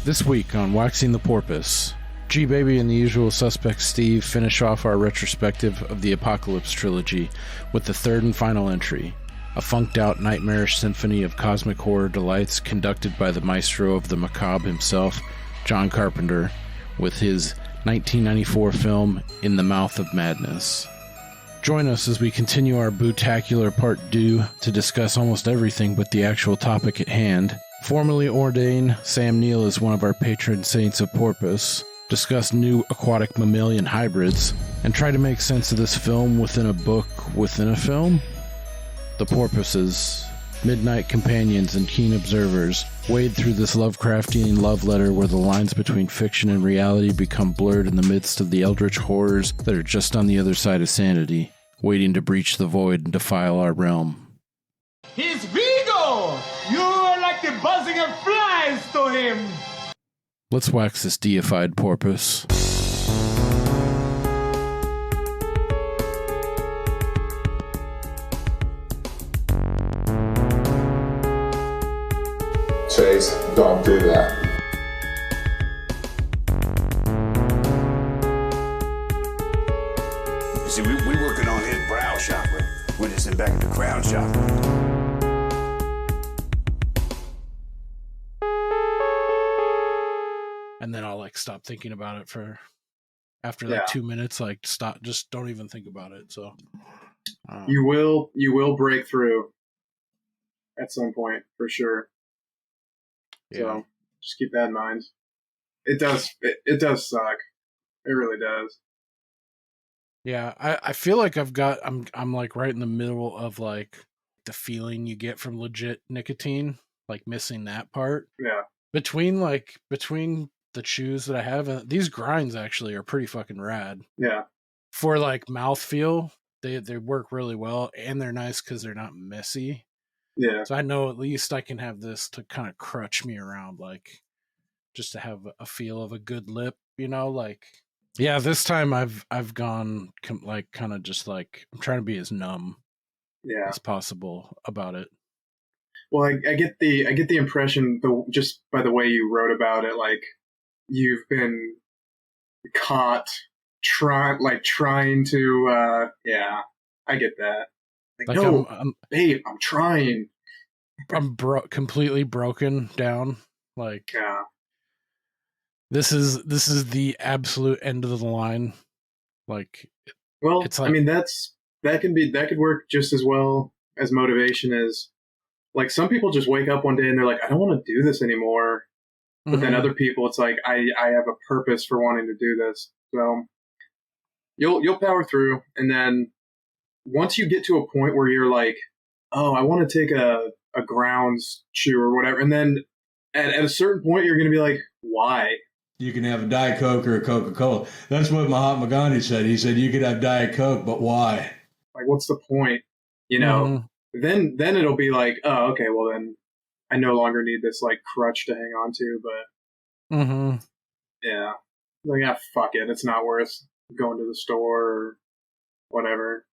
This week on Waxing the Porpoise, G-Baby and the usual suspect Steve finish off our retrospective of the Apocalypse Trilogy with the third and final entry, a funked-out nightmarish symphony of cosmic horror delights conducted by the maestro of the macabre himself, John Carpenter, with his 1994 film In the Mouth of Madness. Join us as we continue our bootackular part deux to discuss almost everything but the actual topic at hand. Formerly ordained, Sam Neill is one of our patron saints of Porpoise, discuss new aquatic mammalian hybrids, and try to make sense of this film within a book within a film. The Porpoises, midnight companions and keen observers, wade through this Lovecraftian love letter where the lines between fiction and reality become blurred in the midst of the eldritch horrors that are just on the other side of sanity, waiting to breach the void and defile our realm. He's Vigo! You're like the buzzing of flies to him! Let's wax this deified porpoise. Chase, don't do that. You see, we working on his brow chakra. We're just in back at the crown chakra. And then I'll stop thinking about it for after 2 minutes. Stop, just don't even think about it. So you will break through at some point for sure. Yeah. So just keep that in mind. It does suck. It really does. Yeah, I feel like I'm like right in the middle of like the feeling you get from legit nicotine, like missing that part. Yeah. Between the chews that I have, these grinds actually are pretty fucking rad. Yeah. For like mouthfeel, they work really well, and they're nice because they're not messy. Yeah. So I know at least I can have this to kind of crutch me around, like just to have a feel of a good lip, like. Yeah, this time I've gone kind of just like I'm trying to be as numb as possible about it. Well, I get the impression just by the way you wrote about it, like you've been caught trying to I get that. Like no, babe, I'm trying. I'm completely broken down. Like yeah. This is the absolute end of the line. Like, well, it's like, I mean that could work just as well as motivation as like some people just wake up one day and they're like, I don't want to do this anymore. But then other people, it's like I have a purpose for wanting to do this. So you'll power through, and then once you get to a point where you're like, oh, I want to take a grounds chew or whatever, and then at a certain point you're going to be like, why? You can have a Diet Coke or a Coca-Cola. That's what Mahatma Gandhi said. He said you could have Diet Coke, but why? Like, what's the point? Then it'll be like, oh, okay, well then I no longer need this like crutch to hang on to. But yeah, like fuck it, it's not worth going to the store or whatever.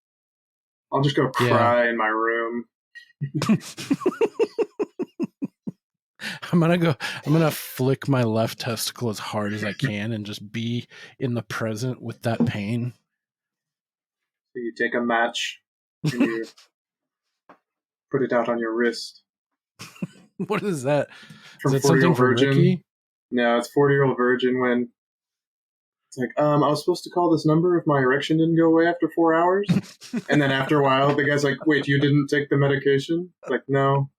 I'll just go cry in my room. I'm gonna flick my left testicle as hard as I can and just be in the present with that pain. So you take a match and you put it out on your wrist. What is that? From is that something from Ricky? No, it's 40-year-old virgin when it's like, I was supposed to call this number if my erection didn't go away after 4 hours. And then after a while, the guy's like, wait, you didn't take the medication? It's like, no.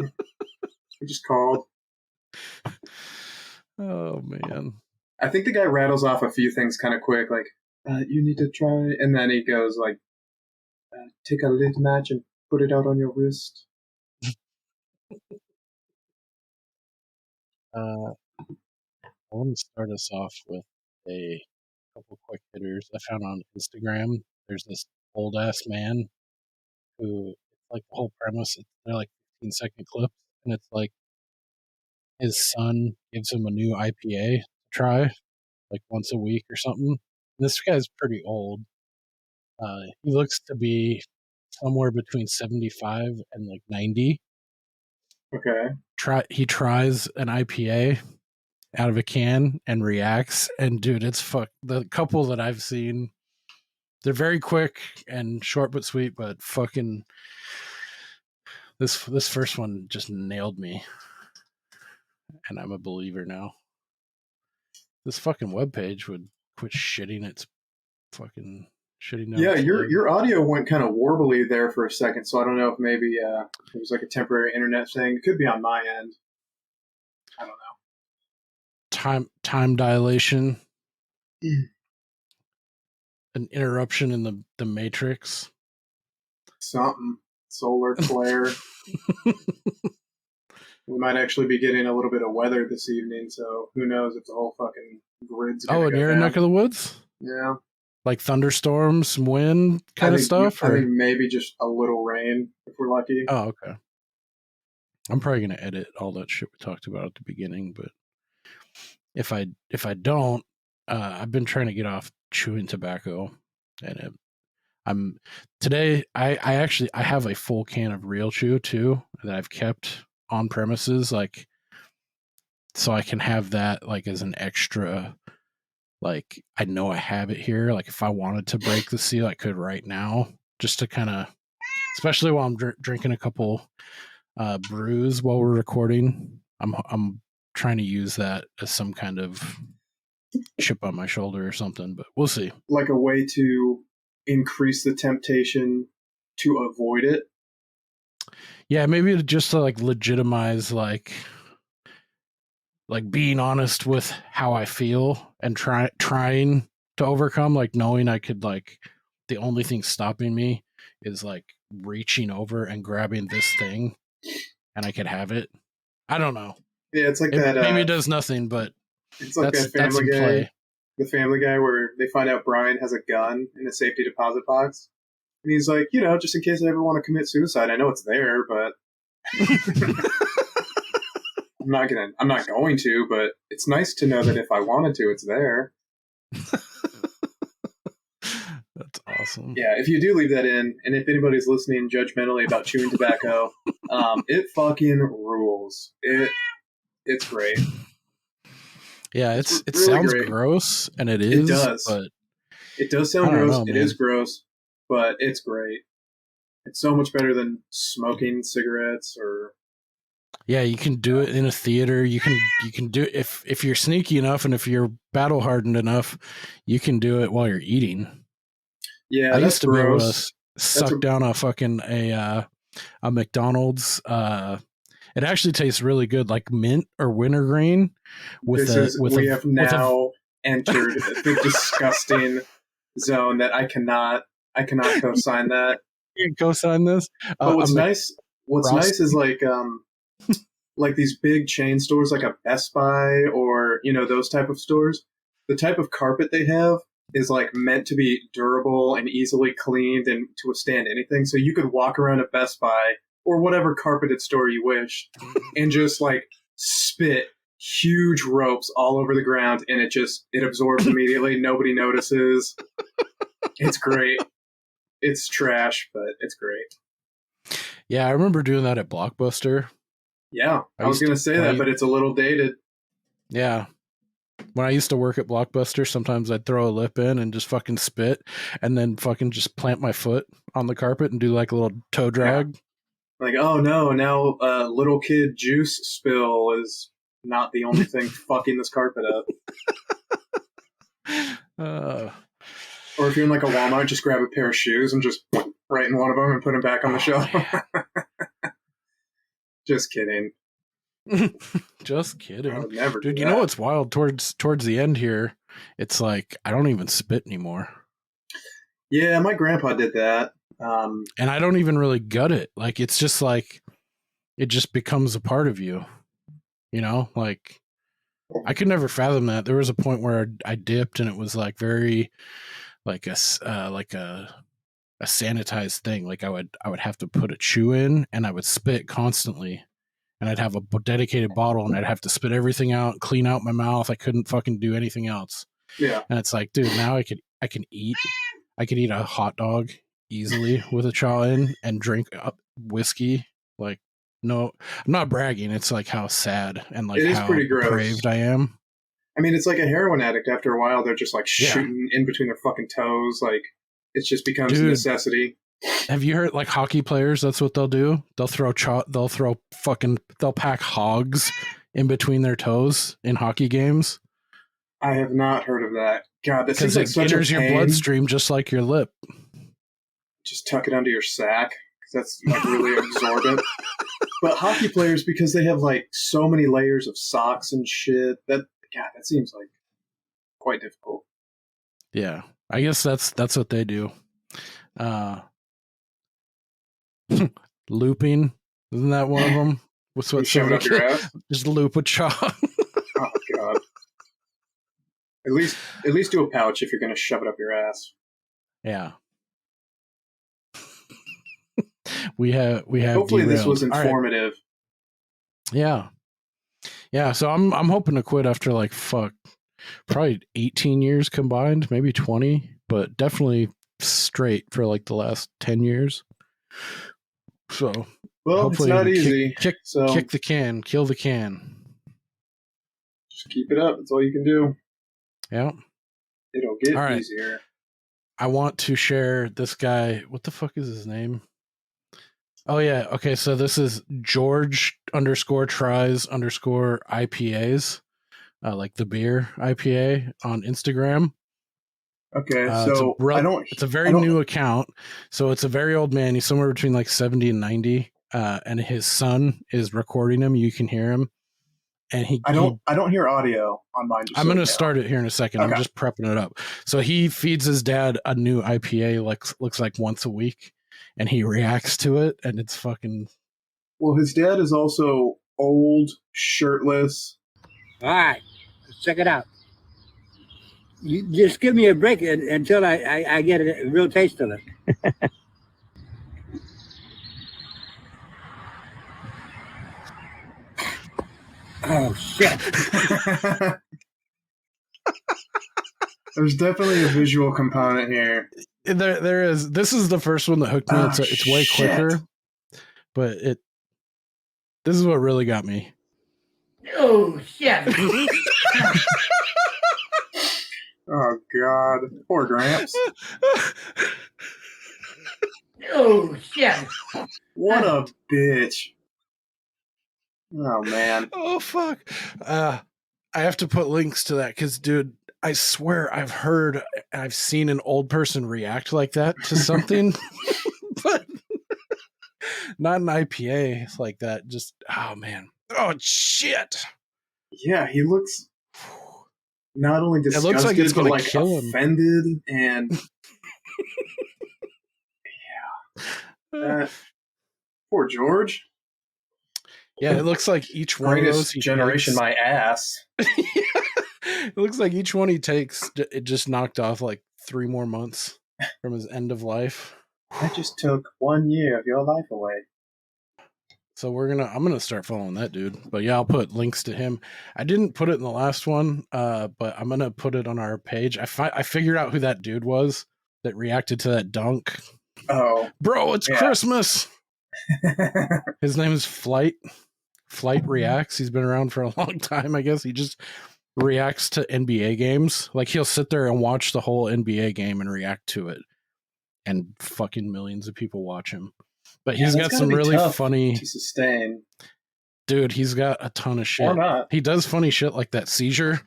I just called. Oh, man. I think the guy rattles off a few things kind of quick, like, you need to try. And then he goes like, take a lit match and put it out on your wrist. I want to start us off with a couple quick hitters I found on Instagram. There's this old ass man who, like, the whole premise, they're like 15-second clips, and it's like his son gives him a new IPA to try, like once a week or something. This guy's pretty old. He looks to be somewhere between 75 and like 90. Okay. He tries an IPA out of a can and reacts, and dude, it's the couple that I've seen, they're very quick and short but sweet, but fucking this first one just nailed me, and I'm a believer now. This fucking webpage would quit shitting its fucking shitting down. Yeah, its load. your audio went kind of warbly there for a second, so I don't know if maybe it was like a temporary internet thing. It could be on my end. I don't know. Time dilation. An interruption in the matrix. Something. Solar flare. We might actually be getting a little bit of weather this evening, so who knows if the whole fucking grid's gonna in go your down. neck of the woods? Yeah. Like thunderstorms, some wind kind of stuff? I think maybe just a little rain if we're lucky. Oh, okay. I'm probably going to edit all that shit we talked about at the beginning, but if I don't, I've been trying to get off chewing tobacco, and today I have a full can of real chew too that I've kept on premises, like, so I can have that like as an extra, like, I know I have it here, like if I wanted to break the seal I could right now, just to kind of, especially while I'm drinking a couple brews while we're recording. I'm trying to use that as some kind of chip on my shoulder or something, but we'll see. Like a way to increase the temptation to avoid it. Yeah, maybe just to like legitimize like being honest with how I feel and trying to overcome, like knowing I could, like, the only thing stopping me is like reaching over and grabbing this thing and I could have it. I don't know. Yeah, it's like that. Maybe it does nothing, but it's like that Family Guy. The Family Guy where they find out Brian has a gun in a safety deposit box. And he's like, just in case I ever want to commit suicide, I know it's there, but I'm not going to, but it's nice to know that if I wanted to, it's there. That's awesome. Yeah, if you do leave that in, and if anybody's listening judgmentally about chewing tobacco, it fucking rules. It's great. Yeah, it really sounds great. Gross, and it is. It does. But it does sound gross. It is gross, but it's great. It's so much better than smoking cigarettes or. Yeah, you can do it in a theater. You can do it if you're sneaky enough and if you're battle hardened enough, you can do it while you're eating. Yeah, I used to gross. be able to suck down a fucking a McDonald's. It actually tastes really good, like mint or wintergreen. We have now entered the disgusting zone that I cannot co-sign that. You can co-sign this. But what's nice is like these big chain stores, like a Best Buy or those type of stores. The type of carpet they have is like meant to be durable and easily cleaned and to withstand anything. So you could walk around a Best Buy or whatever carpeted store you wish and just like spit huge ropes all over the ground, and it absorbs immediately. Nobody notices. It's great. It's trash, but it's great. Yeah, I remember doing that at Blockbuster. Yeah, I was going to say that, but it's a little dated. Yeah. When I used to work at Blockbuster, sometimes I'd throw a lip in and just fucking spit and then fucking just plant my foot on the carpet and do like a little toe drag. Yeah. Like, oh no, now little kid juice spill is not the only thing fucking this carpet up. Or if you're in like a Walmart, just grab a pair of shoes and just right in one of them and put them back on the shelf. Just kidding. Just kidding. I would never do Dude, you that. know what's wild? Towards the end here, it's like I don't even spit anymore. Yeah, my grandpa did that. And I don't even really gut it. Like, it's just like, it just becomes a part of you. Like, I could never fathom that. There was a point where I dipped and it was like very, like a sanitized thing. Like I would have to put a chew in and I would spit constantly. And I'd have a dedicated bottle and I'd have to spit everything out, clean out my mouth. I couldn't fucking do anything else. Yeah. And it's like, dude, now I could eat a hot dog easily with a chaw in and drink up whiskey. Like, no, I'm not bragging. It's like how sad and like It is how pretty gross. depraved I am. I mean, it's like a heroin addict. After a while, they're just like shooting in between their fucking toes. Like, it just becomes a necessity. Have you heard like hockey players? That's what they'll do. They'll pack hogs in between their toes in hockey games. I have not heard of that. God, that seems like such a pain. Because it enters your bloodstream just like your lip. Just tuck it under your sack. That's like really absorbent. But hockey players, because they have like so many layers of socks and shit, that seems like quite difficult. Yeah, I guess that's what they do. Looping, isn't that one of them? What's what? Shove it up your ass? Just loop a chalk. Oh god! At least do a pouch if you're going to shove it up your ass. Yeah. we have. Hopefully, derailed. this was informative. Right. Yeah. So I'm hoping to quit after like probably 18 years combined, maybe 20, but definitely straight for like the last 10 years. So it's not easy. Kick the can, kill the can. Just keep it up. That's all you can do. Yeah. It'll get easier. I want to share this guy. What the fuck is his name? Oh yeah. Okay. So this is George _tries _IPAs, like the beer IPA on Instagram. Okay, it's a very new account. So it's a very old man. He's somewhere between like 70 and 90. And his son is recording him. You can hear him. And I don't hear audio on mine. I'm going to start it here in a second. Okay. I'm just prepping it up. So he feeds his dad a new IPA, looks like once a week, and he reacts to it, and it's fucking. Well, his dad is also old, shirtless. All right, let's check it out. You just give me a break until I get a real taste of it. Oh, shit. There's definitely a visual component here. There is. This is the first one that hooked me. It's way quicker, but this is what really got me. Oh, shit. Oh, God. Poor Gramps. Oh, shit. What a bitch. Oh, man. Oh, fuck. I have to put links to that because, dude, I swear I've seen an old person react like that to something, but not an IPA like that. Just, oh, man. Oh, shit. Yeah, he looks not only disgusted, it looks like it's but like kill offended him. And yeah. Poor George. Yeah, it looks like each one of those generation my ass. It looks like each one he takes, it just knocked off like 3 more months from his end of life. That just took 1 year of your life away. So I'm gonna start following that dude. But yeah, I'll put links to him. I didn't put it in the last one, but I'm gonna put it on our page. I figured out who that dude was that reacted to that dunk. Oh, bro, it's Christmas. His name is Flight Reacts. He's been around for a long time. I guess he just reacts to NBA games. Like he'll sit there and watch the whole NBA game and react to it, and fucking millions of people watch him. But he's got some really funny to sustain. Dude, he's got a ton of shit. Or not. He does funny shit like that seizure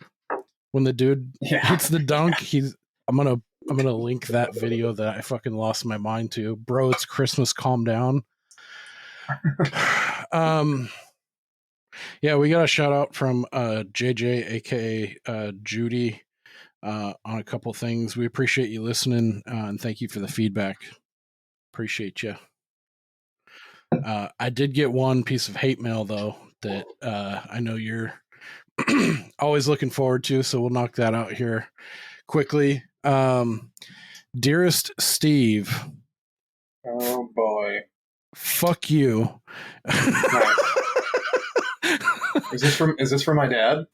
when the dude hits the dunk. I'm gonna link that video that I fucking lost my mind to. Bro, it's Christmas, calm down. Yeah, we got a shout out from JJ, aka Judy, on a couple things. We appreciate you listening, and thank you for the feedback. Appreciate you. I did get one piece of hate mail though that I know you're always looking forward to, so we'll knock that out here quickly. Dearest Steve. Oh boy. Fuck you. Nice. Is this from my dad?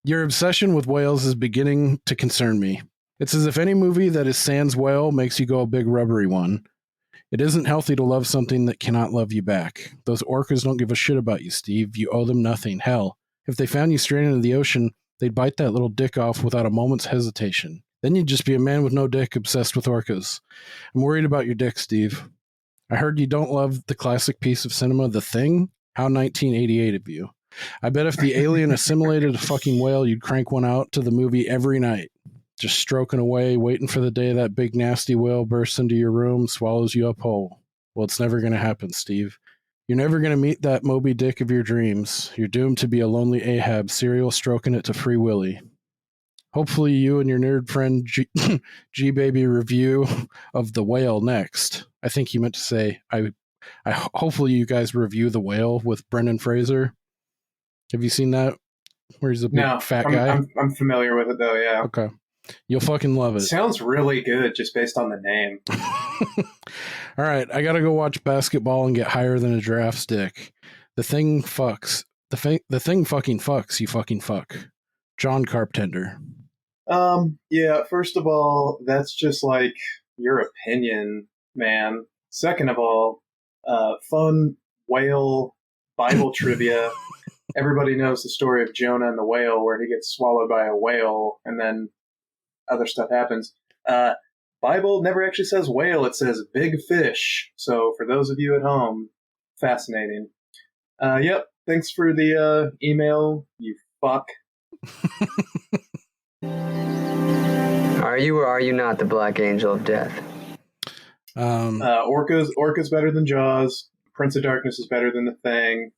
Your obsession with whales is beginning to concern me. It's as if any movie that is sans whale makes you go a big rubbery one. It isn't healthy to love something that cannot love you back. Those orcas don't give a shit about you, Steve. You owe them nothing. Hell, if they found you straight into the ocean, they'd bite that little dick off without a moment's hesitation. Then you'd just be a man with no dick obsessed with orcas. I'm worried about your dick, Steve. I heard you don't love the classic piece of cinema, The Thing. How 1988 of you. I bet if the alien assimilated a fucking whale, you'd crank one out to the movie every night. Just stroking away, waiting for the day that big nasty whale bursts into your room, swallows you up whole. Well, it's never going to happen, Steve. You're never going to meet that Moby Dick of your dreams. You're doomed to be a lonely Ahab, serial stroking it to Free Willy. Hopefully you and your nerd friend G-Baby review of The Whale next. I think he meant to say, hopefully you guys review The Whale with Brendan Fraser. Have you seen that? Where he's a big fat guy? I'm familiar with it, though, yeah. Okay. You'll fucking love it. Sounds really good just based on the name. All right, I gotta go watch basketball and get higher than a giraffe's dick. The thing fucks. The thing fucking fucks, you fucking fuck. John Carpenter. Yeah, first of all, that's just like your opinion, man. Second of all, fun whale Bible trivia. Everybody knows the story of Jonah and the whale, where he gets swallowed by a whale and then other stuff happens. Bible never actually says whale, it says big fish. So for those of you at home, fascinating. Yep, thanks for the email, you fuck. Are you or are you not the Black Angel of Death? Orca's better than Jaws. Prince of Darkness is better than The Thing.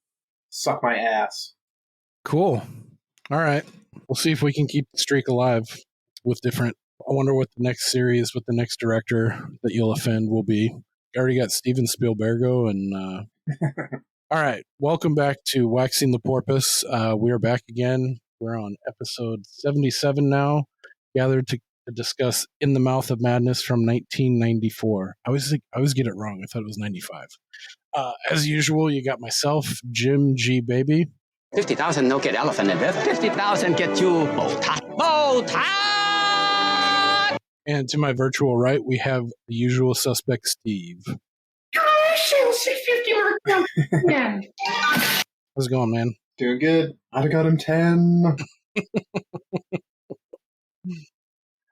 Suck my ass. Cool. All right. We'll see if we can keep the streak alive with different. I wonder what the next series with the next director that you'll offend will be. I already got Steven Spielbergo and all right. Welcome back to Waxing the Porpoise. We are back again. We're on episode 77 now, gathered to discuss In the Mouth of Madness from 1994. I always get it wrong. I thought it was 95. As usual, you got myself, Jim G. Baby. 50,000 no get elephant in death. 50,000 get you boat. And to my virtual right, we have the usual suspect, Steve. $650 How's it going, man? Doing good. I'd have got him 10.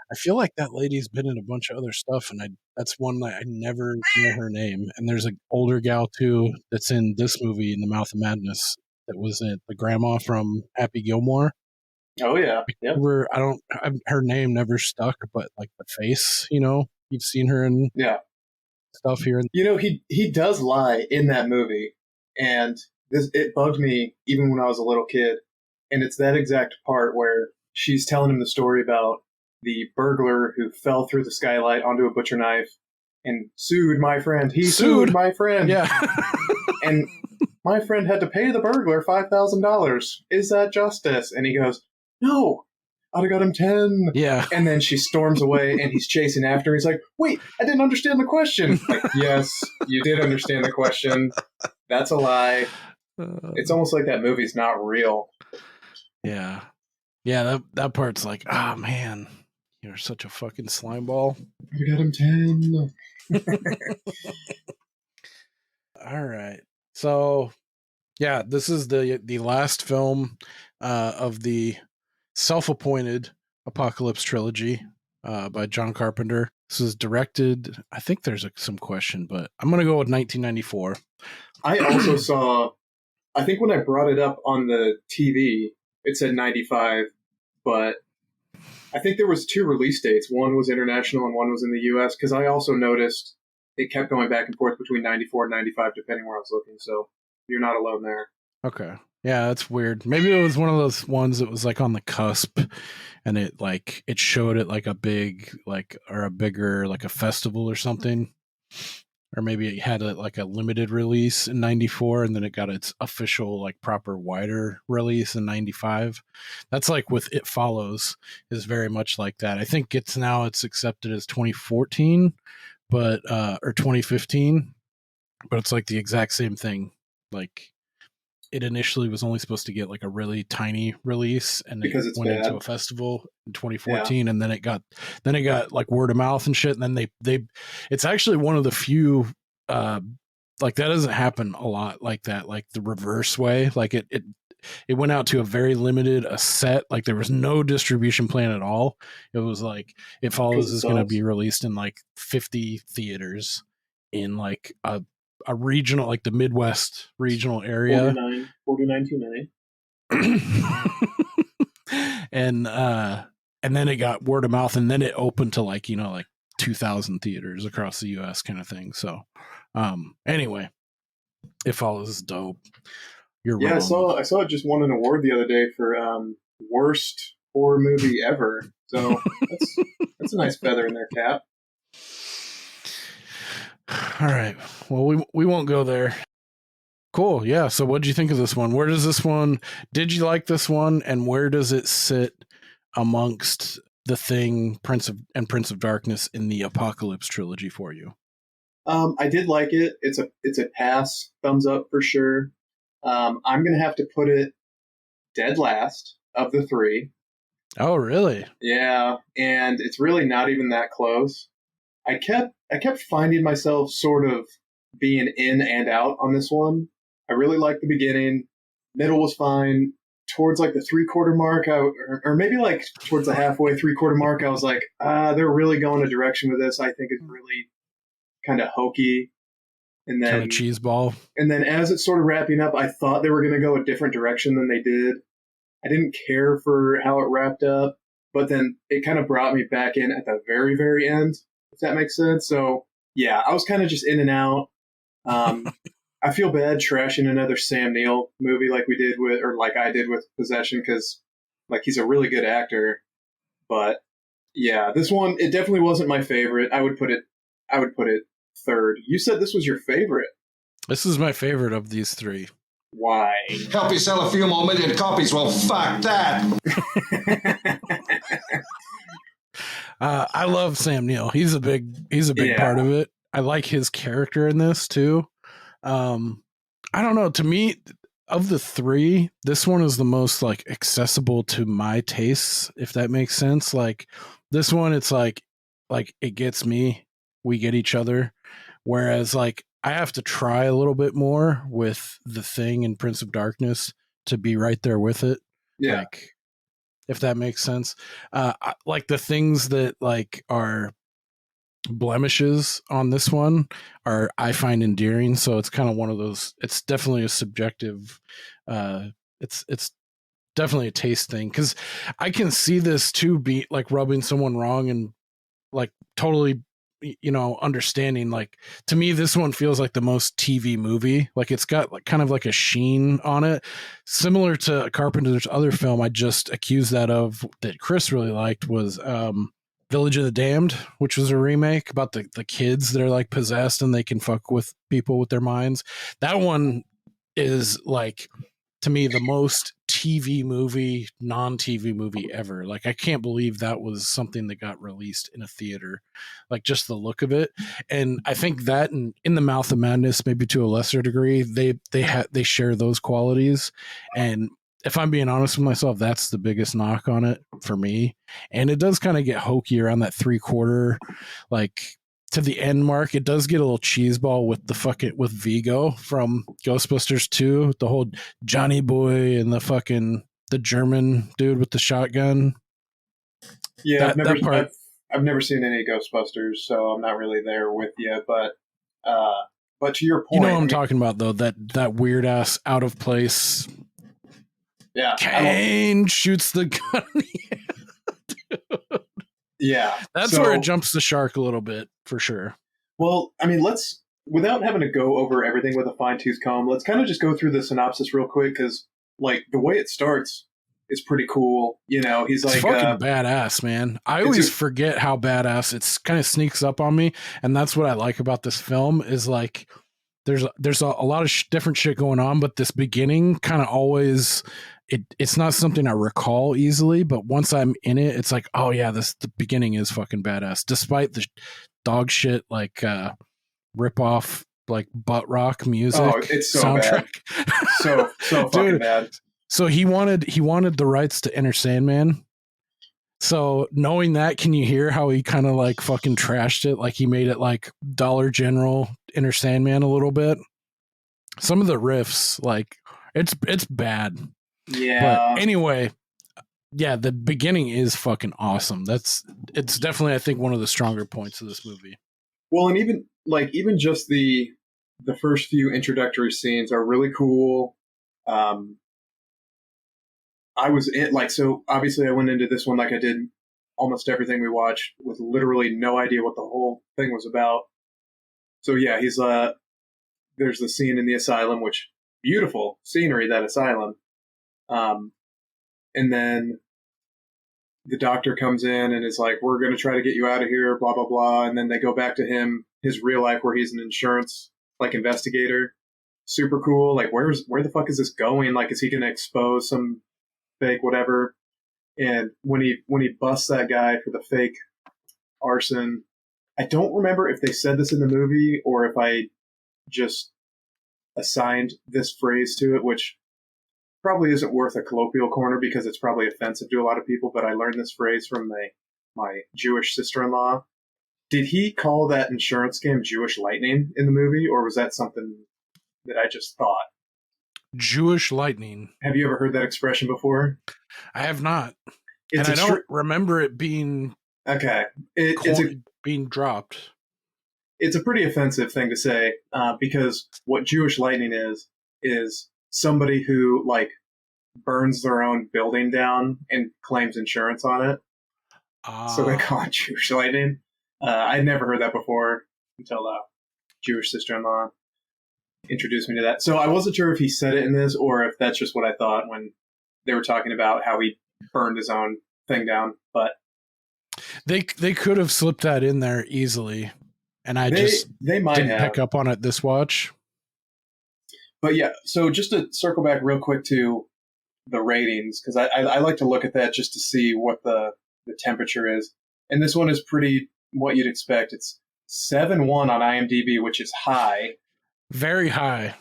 I feel like that lady's been in a bunch of other stuff, and that's one that I never know her name. And there's an older gal, too, that's in this movie, In the Mouth of Madness, that was the grandma from Happy Gilmore. Oh, yeah. Yep. Her name never stuck, but like the face, you've seen her in stuff here. He does lie in that movie, and it bugged me even when I was a little kid. And it's that exact part where she's telling him the story about the burglar who fell through the skylight onto a butcher knife and sued my friend. He sued my friend. Yeah. And my friend had to pay the burglar $5,000. Is that justice? And he goes, no, I'd have got him 10. Yeah. And then she storms away and he's chasing after her. He's like, wait, I didn't understand the question. Like, yes, you did understand the question. That's a lie. It's almost like that movie's not real. Yeah. Yeah, that part's like, oh, man. You're such a fucking slime ball. I got him 10. All right. So, yeah, this is the last film of the self-appointed Apocalypse Trilogy by John Carpenter. This is directed, I think there's some question, but I'm going to go with 1994. I also saw, I think when I brought it up on the TV, it said 95, but I think there was 2 release dates. One was international and one was in the U.S. because I also noticed it kept going back and forth between 94 and 95 depending where I was looking. So you're not alone there. Okay. Yeah, that's weird. Maybe it was one of those ones that was like on the cusp and it showed it like a big, or a bigger, like a festival or something. Or maybe it had a limited release in 94 and then it got its official, like proper wider release in 95. That's like with It Follows is very much like that. I think it's accepted as 2014, or 2015, but it's like the exact same thing. Like it initially was only supposed to get like a really tiny release and because it went bad. into a festival in 2014 and then it got like word of mouth and shit. And then they it's actually one of the few like that doesn't happen a lot like that, like the reverse way. Like it went out to a very limited a set. Like there was no distribution plan at all. It was like It Follows is going to be released in like 50 theaters in like a regional, like the Midwest regional area. 49 too many. And then it got word of mouth, and then it opened to like 2,000 theaters across the US kind of thing. So anyway, It Follows is dope. You're wrong. I saw it just won an award the other day for worst horror movie ever. So that's a nice feather in their cap. All right. Well, we won't go there. Cool. Yeah. So what did you think of this one? Where does this one, did you like this one? And where does it sit amongst The Thing, Prince of Darkness in the Apocalypse trilogy for you? I did like it. It's a pass, thumbs up for sure. I'm going to have to put it dead last of the three. Oh, really? Yeah. And it's really not even that close. I kept finding myself sort of being in and out on this one. I really liked the beginning. Middle was fine. Towards like the 3/4 mark, or maybe like towards the halfway 3/4 mark, I was like, they're really going a direction with this. I think it's really kind of hokey. And then kind of cheese ball. And then as it's sort of wrapping up, I thought they were going to go a different direction than they did. I didn't care for how it wrapped up, but then it kind of brought me back in at the very, very end, if that makes sense. So yeah, I was kind of just in and out. I feel bad trashing another Sam Neill movie like I did with Possession, because like he's a really good actor. But yeah, this one, it definitely wasn't my favorite. I would put it third. You said this was your favorite. This is my favorite of these three. Why? Help you sell a few more million copies. Well, fuck that. I love Sam Neill. He's a big part of it. I like his character in this too. I don't know. To me, of the three, this one is the most like accessible to my tastes, if that makes sense. Like this one, it's like it gets me. We get each other. Whereas like I have to try a little bit more with The Thing and Prince of Darkness to be right there with it. Yeah. Like, if that makes sense. Like the things that like are blemishes on this one I find endearing. So it's kind of one of those, it's definitely a subjective, it's definitely a taste thing. Cause I can see this too be like rubbing someone wrong and like totally, understanding. Like to me, this one feels like the most TV movie. Like it's got like kind of like a sheen on it, similar to Carpenter's other film I just accused that Chris really liked was Village of the Damned, which was a remake about the kids that are like possessed and they can fuck with people with their minds. That one is like, to me, the most non-TV movie ever. Like, I can't believe that was something that got released in a theater, like just the look of it. And I think that in The Mouth of Madness, maybe to a lesser degree, they share those qualities. And if I'm being honest with myself, that's the biggest knock on it for me. And it does kind of get hokey around that 3/4, like to the end mark. It does get a little cheeseball with Vigo from Ghostbusters 2, the whole Johnny Boy and the German dude with the shotgun. Yeah, I've never seen any Ghostbusters, so I'm not really there with you. But to your point, you know what I'm talking about though, that weird ass out of place. Yeah, Kane shoots the gun. Yeah, that's where it jumps the shark a little bit for sure. Well, I mean, without having to go over everything with a fine-tooth comb, let's kind of just go through the synopsis real quick, because like the way it starts is pretty cool. He's like fucking badass, man. I always forget how badass it's kind of sneaks up on me, and that's what I like about this film is like there's a lot of different shit going on, but this beginning kind of always. It's not something I recall easily, but once I'm in it, it's like, oh yeah, the beginning is fucking badass, despite the dog shit like rip off like butt rock music. Oh, it's so soundtrack. Bad. so fucking bad. So he wanted the rights to Enter Sandman, So knowing that, can you hear how he kind of like fucking trashed it? Like he made it like Dollar General, Enter Sandman a little bit. Some of the riffs, like it's bad. Yeah. But anyway, yeah, the beginning is fucking awesome. It's definitely, I think, one of the stronger points of this movie. Well, and even just the first few introductory scenes are really cool. So obviously I went into this one like I did almost everything we watched with literally no idea what the whole thing was about. So yeah, there's the scene in the asylum, which beautiful scenery, that asylum. And then the doctor comes in and is like, we're going to try to get you out of here, blah, blah, blah. And then they go back to his real life where he's an insurance like investigator. Super cool. Like, where the fuck is this going? Like, is he going to expose some fake whatever? And when he busts that guy for the fake arson, I don't remember if they said this in the movie or if I just assigned this phrase to it, which probably isn't worth a colloquial corner because it's probably offensive to a lot of people, but I learned this phrase from my Jewish sister-in-law. Did he call that insurance scam Jewish lightning in the movie, or was that something that I just thought? Jewish lightning. Have you ever heard that expression before? I have not. And I don't remember it being being dropped. It's a pretty offensive thing to say because what Jewish lightning is somebody who like burns their own building down and claims insurance on it. So they call it Jewish lightning. I'd never heard that before until Jewish sister-in-law introduced me to that. So I wasn't sure if he said it in this or if that's just what I thought when they were talking about how he burned his own thing down. But they could have slipped that in there easily, and they might didn't have pick up on it this watch. But yeah, so just to circle back real quick to the ratings, because I like to look at that just to see what the temperature is. And this one is pretty what you'd expect. It's 7.1 on IMDb, which is high. Very high.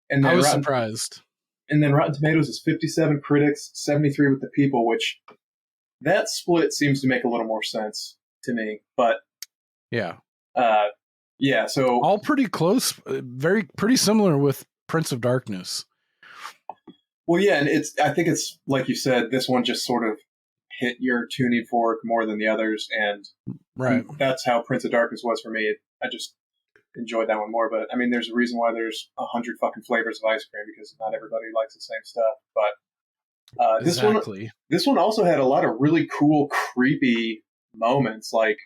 And I was surprised. And then Rotten Tomatoes is 57 critics, 73 with the people, which that split seems to make a little more sense to me. But yeah. Yeah, so all pretty close, pretty similar with Prince of Darkness. Well, yeah, and I think it's like you said, this one just sort of hit your tuning fork more than the others, and right, that's how Prince of Darkness was for me. I just enjoyed that one more. But I mean, there's a reason why there's 100 fucking flavors of ice cream, because not everybody likes the same stuff. But this one also had a lot of really cool, creepy moments. Like,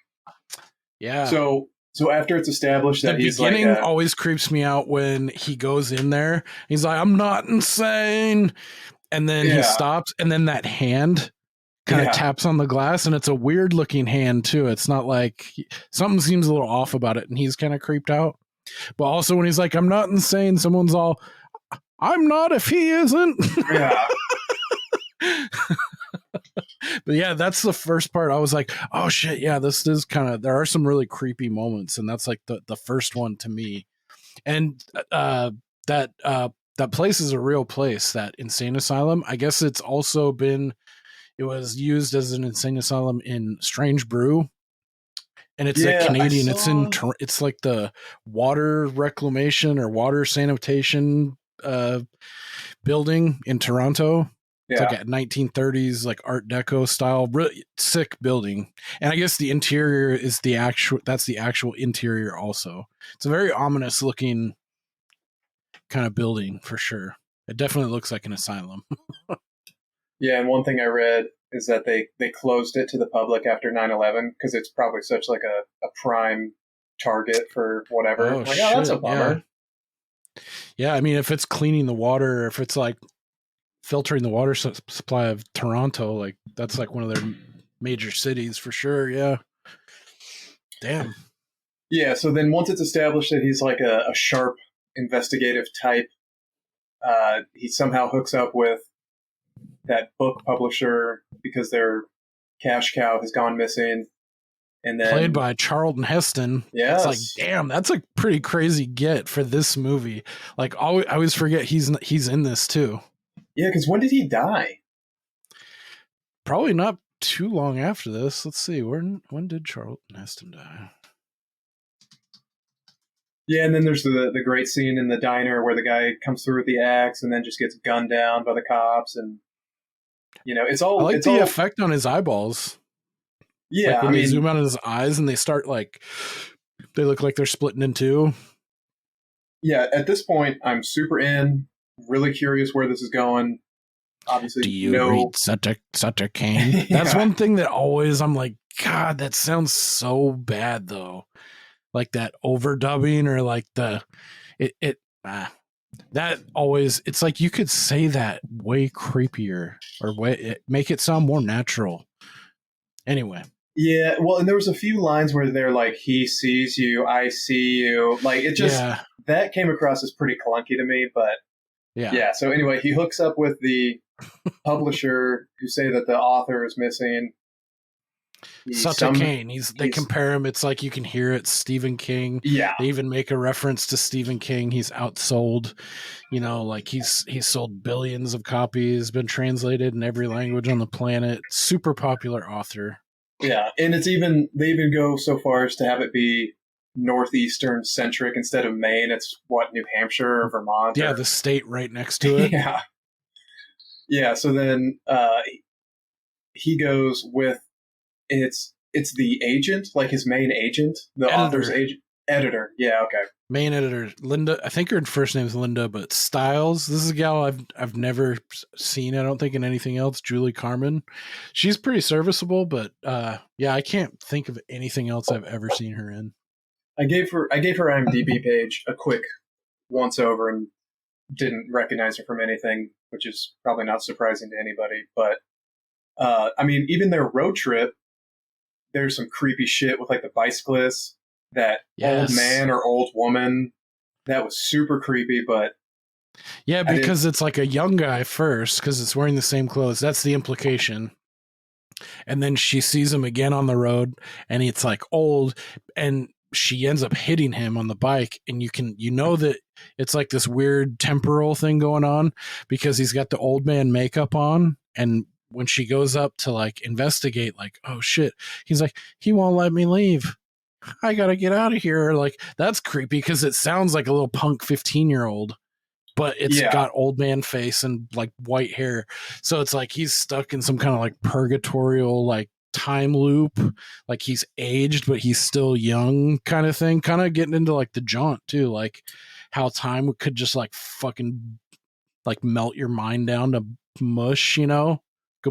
yeah, So after it's established that he's like... The beginning always creeps me out when he goes in there. He's like, I'm not insane. And then he stops, and then that hand kind of taps on the glass, and it's a weird looking hand too. It's not like... Something seems a little off about it, and he's kind of creeped out. But also when he's like, I'm not insane, someone's all, I'm not if he isn't. Yeah. But yeah, that's the first part. I was like, oh shit, yeah, this is kind of, there are some really creepy moments, and that's like the first one to me. And that place is a real place, that insane asylum. I guess it was used as an insane asylum in Strange Brew, and it's a Canadian. It's like the water reclamation or water sanitation building in Toronto. It's like a 1930s, like Art Deco style, really sick building. And I guess the interior is that's the actual interior also. It's a very ominous looking kind of building for sure. It definitely looks like an asylum. Yeah, and one thing I read is that they closed it to the public after 9/11 because it's probably such like a prime target for whatever. Oh, like, shit, that's a bummer. Yeah, I mean, if it's cleaning the water, if it's like filtering the water supply of Toronto, like that's like one of their major cities for sure. Yeah. Damn. Yeah. So then once it's established that he's like a sharp investigative type, he somehow hooks up with that book publisher because their cash cow has gone missing. And then played by Charlton Heston. Yeah. It's like, damn, that's a pretty crazy get for this movie. Like I always forget he's in this too. Yeah, because when did he die? Probably not too long after this. Let's see. When did Charlton Heston die? Yeah, and then there's the great scene in the diner where the guy comes through with the axe and then just gets gunned down by the cops, and it's all. I like it's the all, effect on his eyeballs. Yeah, like when they zoom out of his eyes and they start they look like they're splitting in two. Yeah, at this point, I'm super in. Really curious where this is going. Obviously, do you read Sutter Kane? Yeah. That's one thing that always I'm like, God, that sounds so bad though. Like that overdubbing or like that always, it's like you could say that way creepier or make it sound more natural. Anyway. Yeah, well, and there was a few lines where they're like, he sees you, I see you. Like, it just, that came across as pretty clunky to me, but yeah. So anyway, he hooks up with the publisher who say that the author is missing. Sutter Kane. They compare him. It's like you can hear it. Stephen King. Yeah. They even make a reference to Stephen King. He's outsold. Like he's sold billions of copies. Been translated in every language on the planet. Super popular author. Yeah, and they even go so far as to have it be northeastern centric instead of Maine. It's New Hampshire or Vermont? Yeah, the state right next to it. Yeah. So then he goes with it's the agent, like his main agent, the author's editor. Yeah, okay. Main editor, Linda. I think her first name is Linda, but Stiles. This is a gal I've never seen. I don't think in anything else. Julie Carmen. She's pretty serviceable, but I can't think of anything else I've ever seen her in. I gave her IMDb page a quick once over and didn't recognize her from anything, which is probably not surprising to anybody. But even their road trip, there's some creepy shit with like the bicyclists. That old man or old woman, that was super creepy, but because it's like a young guy first, because it's wearing the same clothes. That's the implication. And then she sees him again on the road, and it's like old, and she ends up hitting him on the bike, and you know that it's like this weird temporal thing going on because he's got the old man makeup on, and when she goes up to like investigate, like, oh shit, he's like, he won't let me leave. I gotta get out of here. Like, that's creepy because it sounds like a little punk 15-year-old, but it's got old man face and like white hair. So it's like he's stuck in some kind of like purgatorial like time loop. Like he's aged, but he's still young kind of thing. Kind of getting into like the jaunt too. Like how time could just like fucking like melt your mind down to mush, go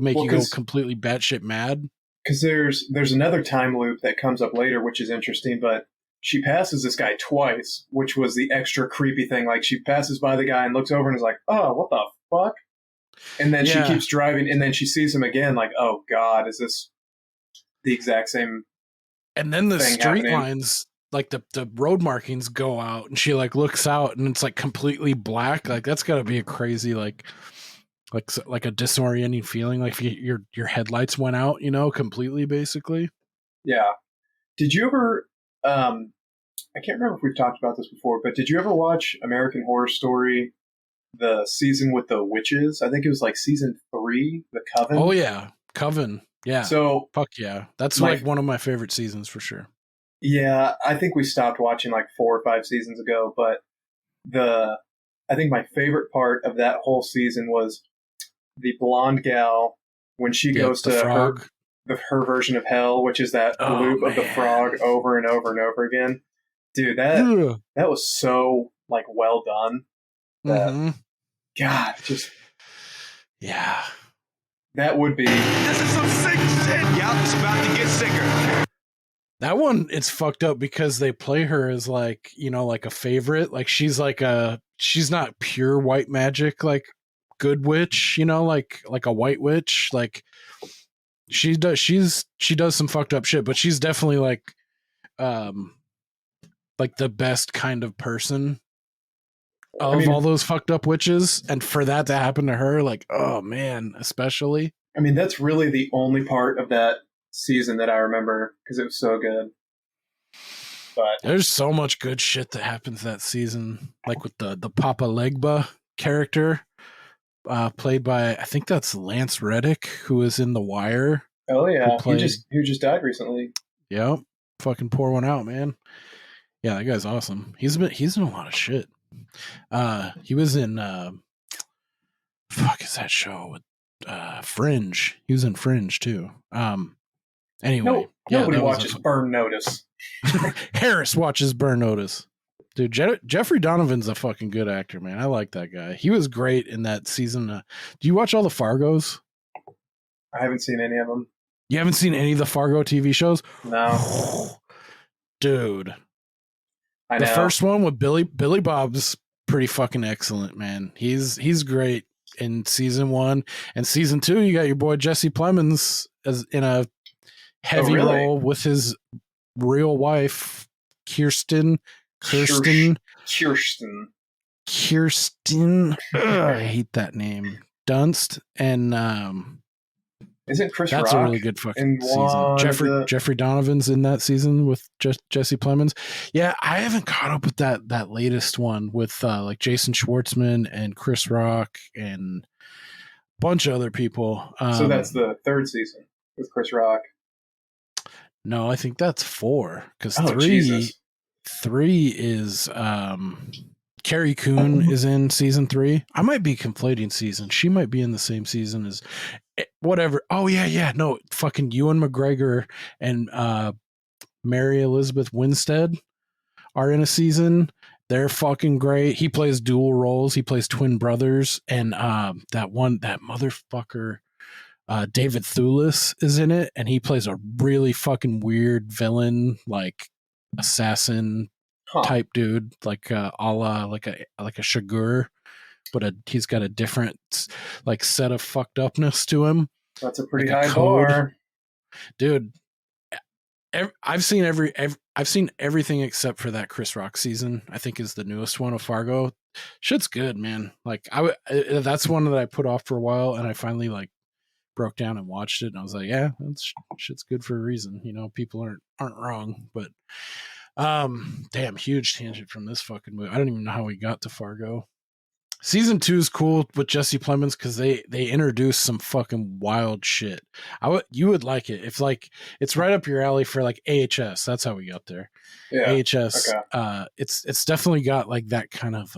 make you go completely batshit mad. Because there's another time loop that comes up later, which is interesting, but she passes this guy twice, which was the extra creepy thing. Like, she passes by the guy and looks over and is like, oh, what the fuck? And then she keeps driving, and then she sees him again, like, oh, God, is this the exact same And then the street lines, like the road markings go out, and she, like, looks out, and it's, like, completely black. Like, that's got to be a crazy, like a disorienting feeling, like your headlights went out, completely, basically. Yeah. Did you ever? I can't remember if we've talked about this before, but did you ever watch American Horror Story, the season with the witches? I think it was like season 3, The Coven. Oh yeah, Coven. Yeah. So fuck yeah, that's like one of my favorite seasons for sure. Yeah, I think we stopped watching like 4 or 5 seasons ago, but I think my favorite part of that whole season was the blonde gal when she goes to her version of hell, which is that loop of the frog over and over and over again. Dude, that was so like well done. God, just that would be. This is some sick shit. Yup, it's about to get sicker. That one, it's fucked up because they play her as like, like a favorite. Like she's not pure white magic, like good witch, like a white witch. Like she does some fucked up shit, but she's definitely like the best kind of person of all those fucked up witches. And for that to happen to her, like, oh man, especially. I mean, that's really the only part of that season that I remember because it was so good. But there's so much good shit that happens that season, like with the Papa Legba character, played by, I think that's Lance Reddick, who is in The Wire. Oh yeah, Who he just died recently. Yep. Fucking pour one out, man. Yeah, that guy's awesome. He's in a lot of shit. He was in fuck is that show with Fringe. He was in Fringe too. Anyway, nobody watches Burn Notice. Harris watches Burn Notice. Dude, Jeffrey Donovan's a fucking good actor, man. I like that guy. He was great in that season. Do you watch all the Fargos? I haven't seen any of them. You haven't seen any of the Fargo TV shows? No. Dude. I know. The first one with Billy Bob's pretty fucking excellent, man. He's great in season 1. And season 2, you got your boy Jesse Plemons as in a heavy role with his real wife, Kirsten. Ugh, I hate that name. Dunst and isn't Chris that's Rock a really good fucking season. Jeffrey Donovan's in that season with Jesse Plemons. Yeah, I haven't caught up with that latest one with like Jason Schwartzman and Chris Rock and a bunch of other people. So that's the 3rd season with Chris Rock. No, I think that's 4 because Jesus. 3 is Carrie Coon is in season 3. I might be conflating seasons. She might be in the same season as whatever. Oh yeah. No, fucking Ewan McGregor and Mary Elizabeth Winstead are in a season. They're fucking great. He plays dual roles. He plays twin brothers, and that motherfucker David Thewlis is in it, and he plays a really fucking weird villain, like assassin type dude, like a la like a Shagur, but he's got a different like set of fucked upness to him. That's a pretty high bar, dude. I've seen everything except for that Chris Rock season. I think is the newest one of Fargo. Shit's good, man. Like that's one that I put off for a while, and I finally like broke down and watched it, and I was like, yeah, shit's good for a reason. You know, people aren't wrong. But damn, huge tangent from this fucking movie. I don't even know how we got to Fargo. Season 2 is cool with Jesse Plemons because they introduce some fucking wild shit. You would like it if like it's right up your alley for like AHS. That's how we got there. Yeah. AHS. Okay. It's definitely got like that kind of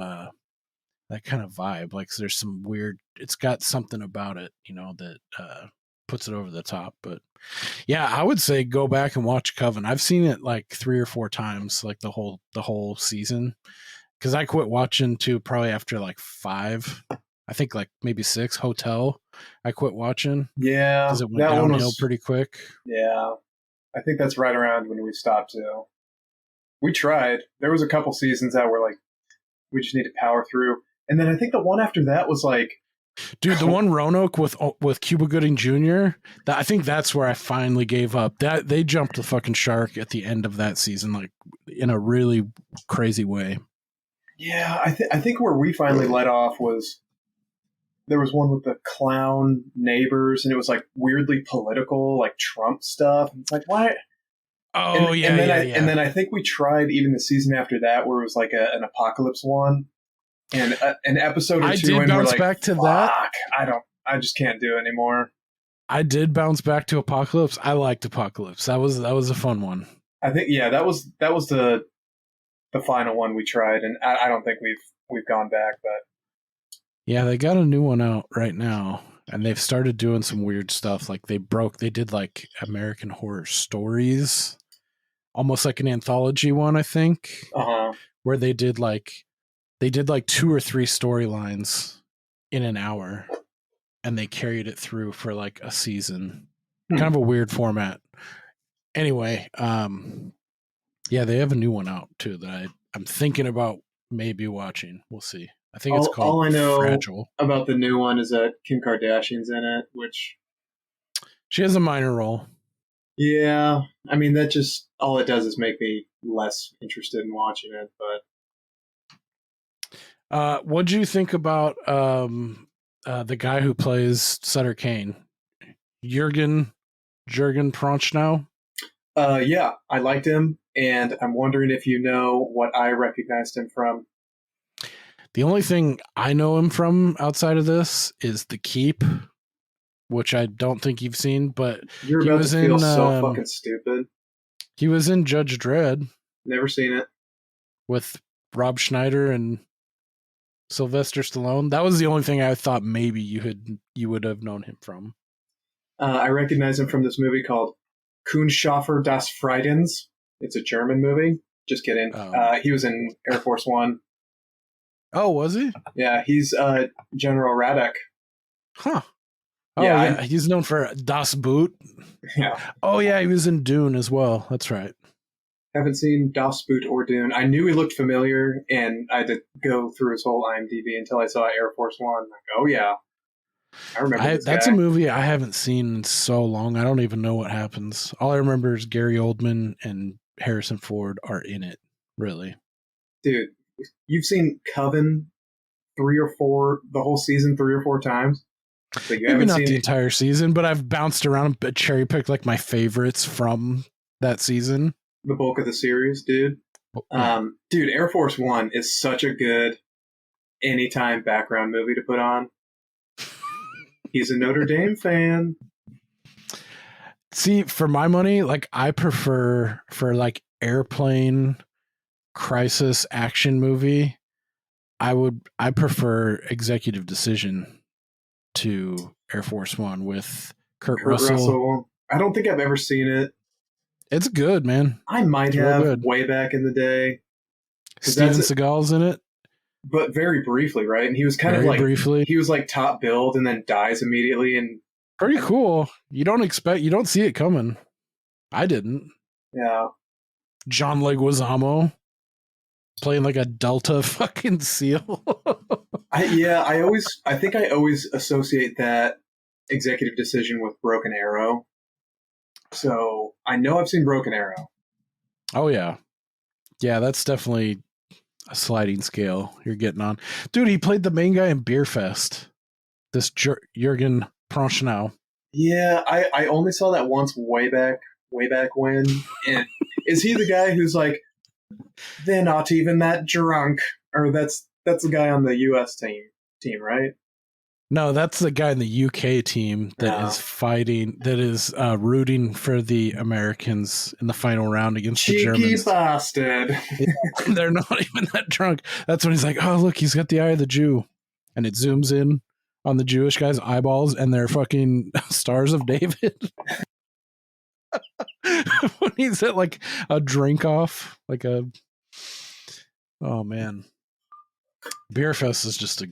vibe. Like there's some weird. It's got something about it, you know, that puts it over the top. But yeah, I would say go back and watch Coven. I've seen it like 3 or 4 times, like the whole season. Because I quit watching too probably after like 5, I think like maybe 6. Hotel, I quit watching. Yeah, because it went downhill pretty quick. Yeah, I think that's right around when we stopped too. We tried. There was a couple seasons that were like, we just need to power through, and then I think the one after that was like, dude, the one Roanoke with Cuba Gooding Jr. I think that's where I finally gave up. That they jumped the fucking shark at the end of that season, like in a really crazy way. Yeah, I think where we finally let off was there was one with the clown neighbors, and it was like weirdly political, like Trump stuff. And it's like, what? Oh, And then I think we tried even the season after that where it was like an apocalypse one, and an episode or 2. I did bounce back to that. I just can't do it anymore. I did bounce back to Apocalypse. I liked Apocalypse. That was a fun one. I think that was the final one we tried, and I don't think we've gone back, but yeah, they got a new one out right now, and they've started doing some weird stuff. Like they did like American Horror Stories, almost like an anthology one, I think, where they did like 2 or 3 storylines in an hour, and they carried it through for like a season. Kind of a weird format. Anyway, yeah, they have a new one out too that I'm thinking about maybe watching. We'll see. I think it's called All I know Fragile. About the new one is that Kim Kardashian's in it, which she has a minor role. Yeah, I mean that just all it does is make me less interested in watching it. But what do you think about the guy who plays Sutter Kane, Jurgen Prochnow? Yeah, I liked him, and I'm wondering if you know what I recognized him from. The only thing I know him from outside of this is The Keep, which I don't think you've seen, but You're he about was to feel in so fucking stupid. he was in Judge Dredd Never seen it. with Rob Schneider and Sylvester Stallone. That was the only thing I thought maybe you would have known him from. I recognize him from this movie called Kunstschaffer das Friedens. It's a German movie. Just kidding. He was in Air Force One. Oh, was he? Yeah, he's General Radek. Huh. Oh, Yeah, he's known for Das Boot. Yeah. Oh, yeah, he was in Dune as well. That's right. Haven't seen Das Boot or Dune. I knew he looked familiar, and I had to go through his whole IMDb until I saw Air Force One. Like, oh, yeah. I remember this That's guy. a movie I haven't seen in so long. I don't even know what happens. All I remember is Gary Oldman and Harrison Ford are in it, really. Dude, you've seen Coven the whole season 3 or 4 times? So you Maybe not the entire season, but I've bounced around and cherry picked like my favorites from that season. The bulk of the series, dude. Dude, Air Force One is such a good anytime background movie to put on. He's a Notre Dame fan. See, for my money, like I prefer for like airplane crisis action movie, I prefer Executive Decision to Air Force One with Kurt Russell. I don't think I've ever seen it. It's good, man. I might have way back in the day. Steven Seagal's in it. But very briefly, right? And he was kind of like briefly. He was like top billed and then dies immediately. And pretty cool. You don't see it coming. I didn't. Yeah. John Leguizamo playing like a Delta fucking SEAL. I think I always associate that Executive Decision with Broken Arrow. So I know I've seen Broken Arrow. Oh yeah. Yeah, that's definitely a sliding scale you're getting on. Dude, he played the main guy in Beer Fest. This Jurgen Prochnow. Yeah, I only saw that once way back when. And is he the guy who's like, they're not even that drunk? Or that's the guy on the US team, right? No, that's the guy in the UK team that is fighting, that is rooting for the Americans in the final round against the Germans. Cheeky bastard. They're not even that drunk. That's when he's like, oh, look, he's got the eye of the Jew. And it zooms in on the Jewish guy's eyeballs and they're fucking stars of David. When he's at like a drink off, oh man. Beer Fest is just a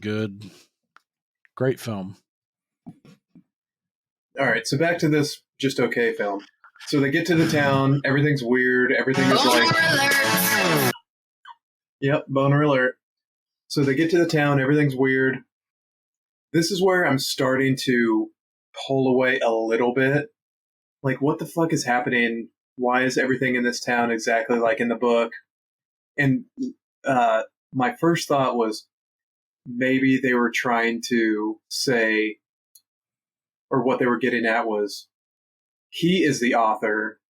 great film. All right, so back to this just okay film. So they get to the town, everything's weird, everything is like... Alert! Yep, boner alert. So they get to the town, everything's weird. This is where I'm starting to pull away a little bit. Like, what the fuck is happening? Why is everything in this town exactly like in the book? And my first thought was, maybe they were trying to say, or what they were getting at was, he is the author,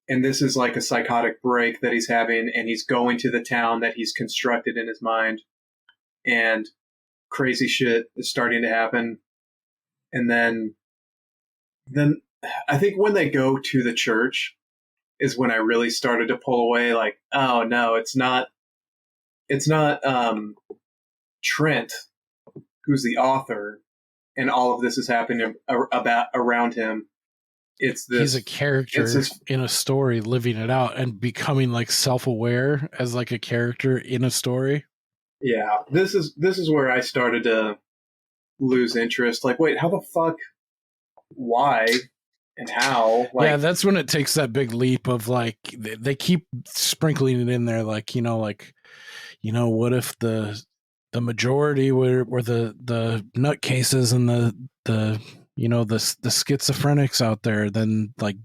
and this is like a psychotic break that he's having, and he's going to the town that he's constructed in his mind, and crazy shit is starting to happen. And then I think when they go to the church is when I really started to pull away, like, oh no, it's not Trent, who's the author, and all of this is happening around him. He's a character in a story, living it out and becoming like self-aware as like a character in a story. Yeah, this is where I started to lose interest. Like, wait, how the fuck? Why? And how? Like, yeah, that's when it takes that big leap of like they keep sprinkling it in there, like what if the majority were the nutcases and the schizophrenics out there, then like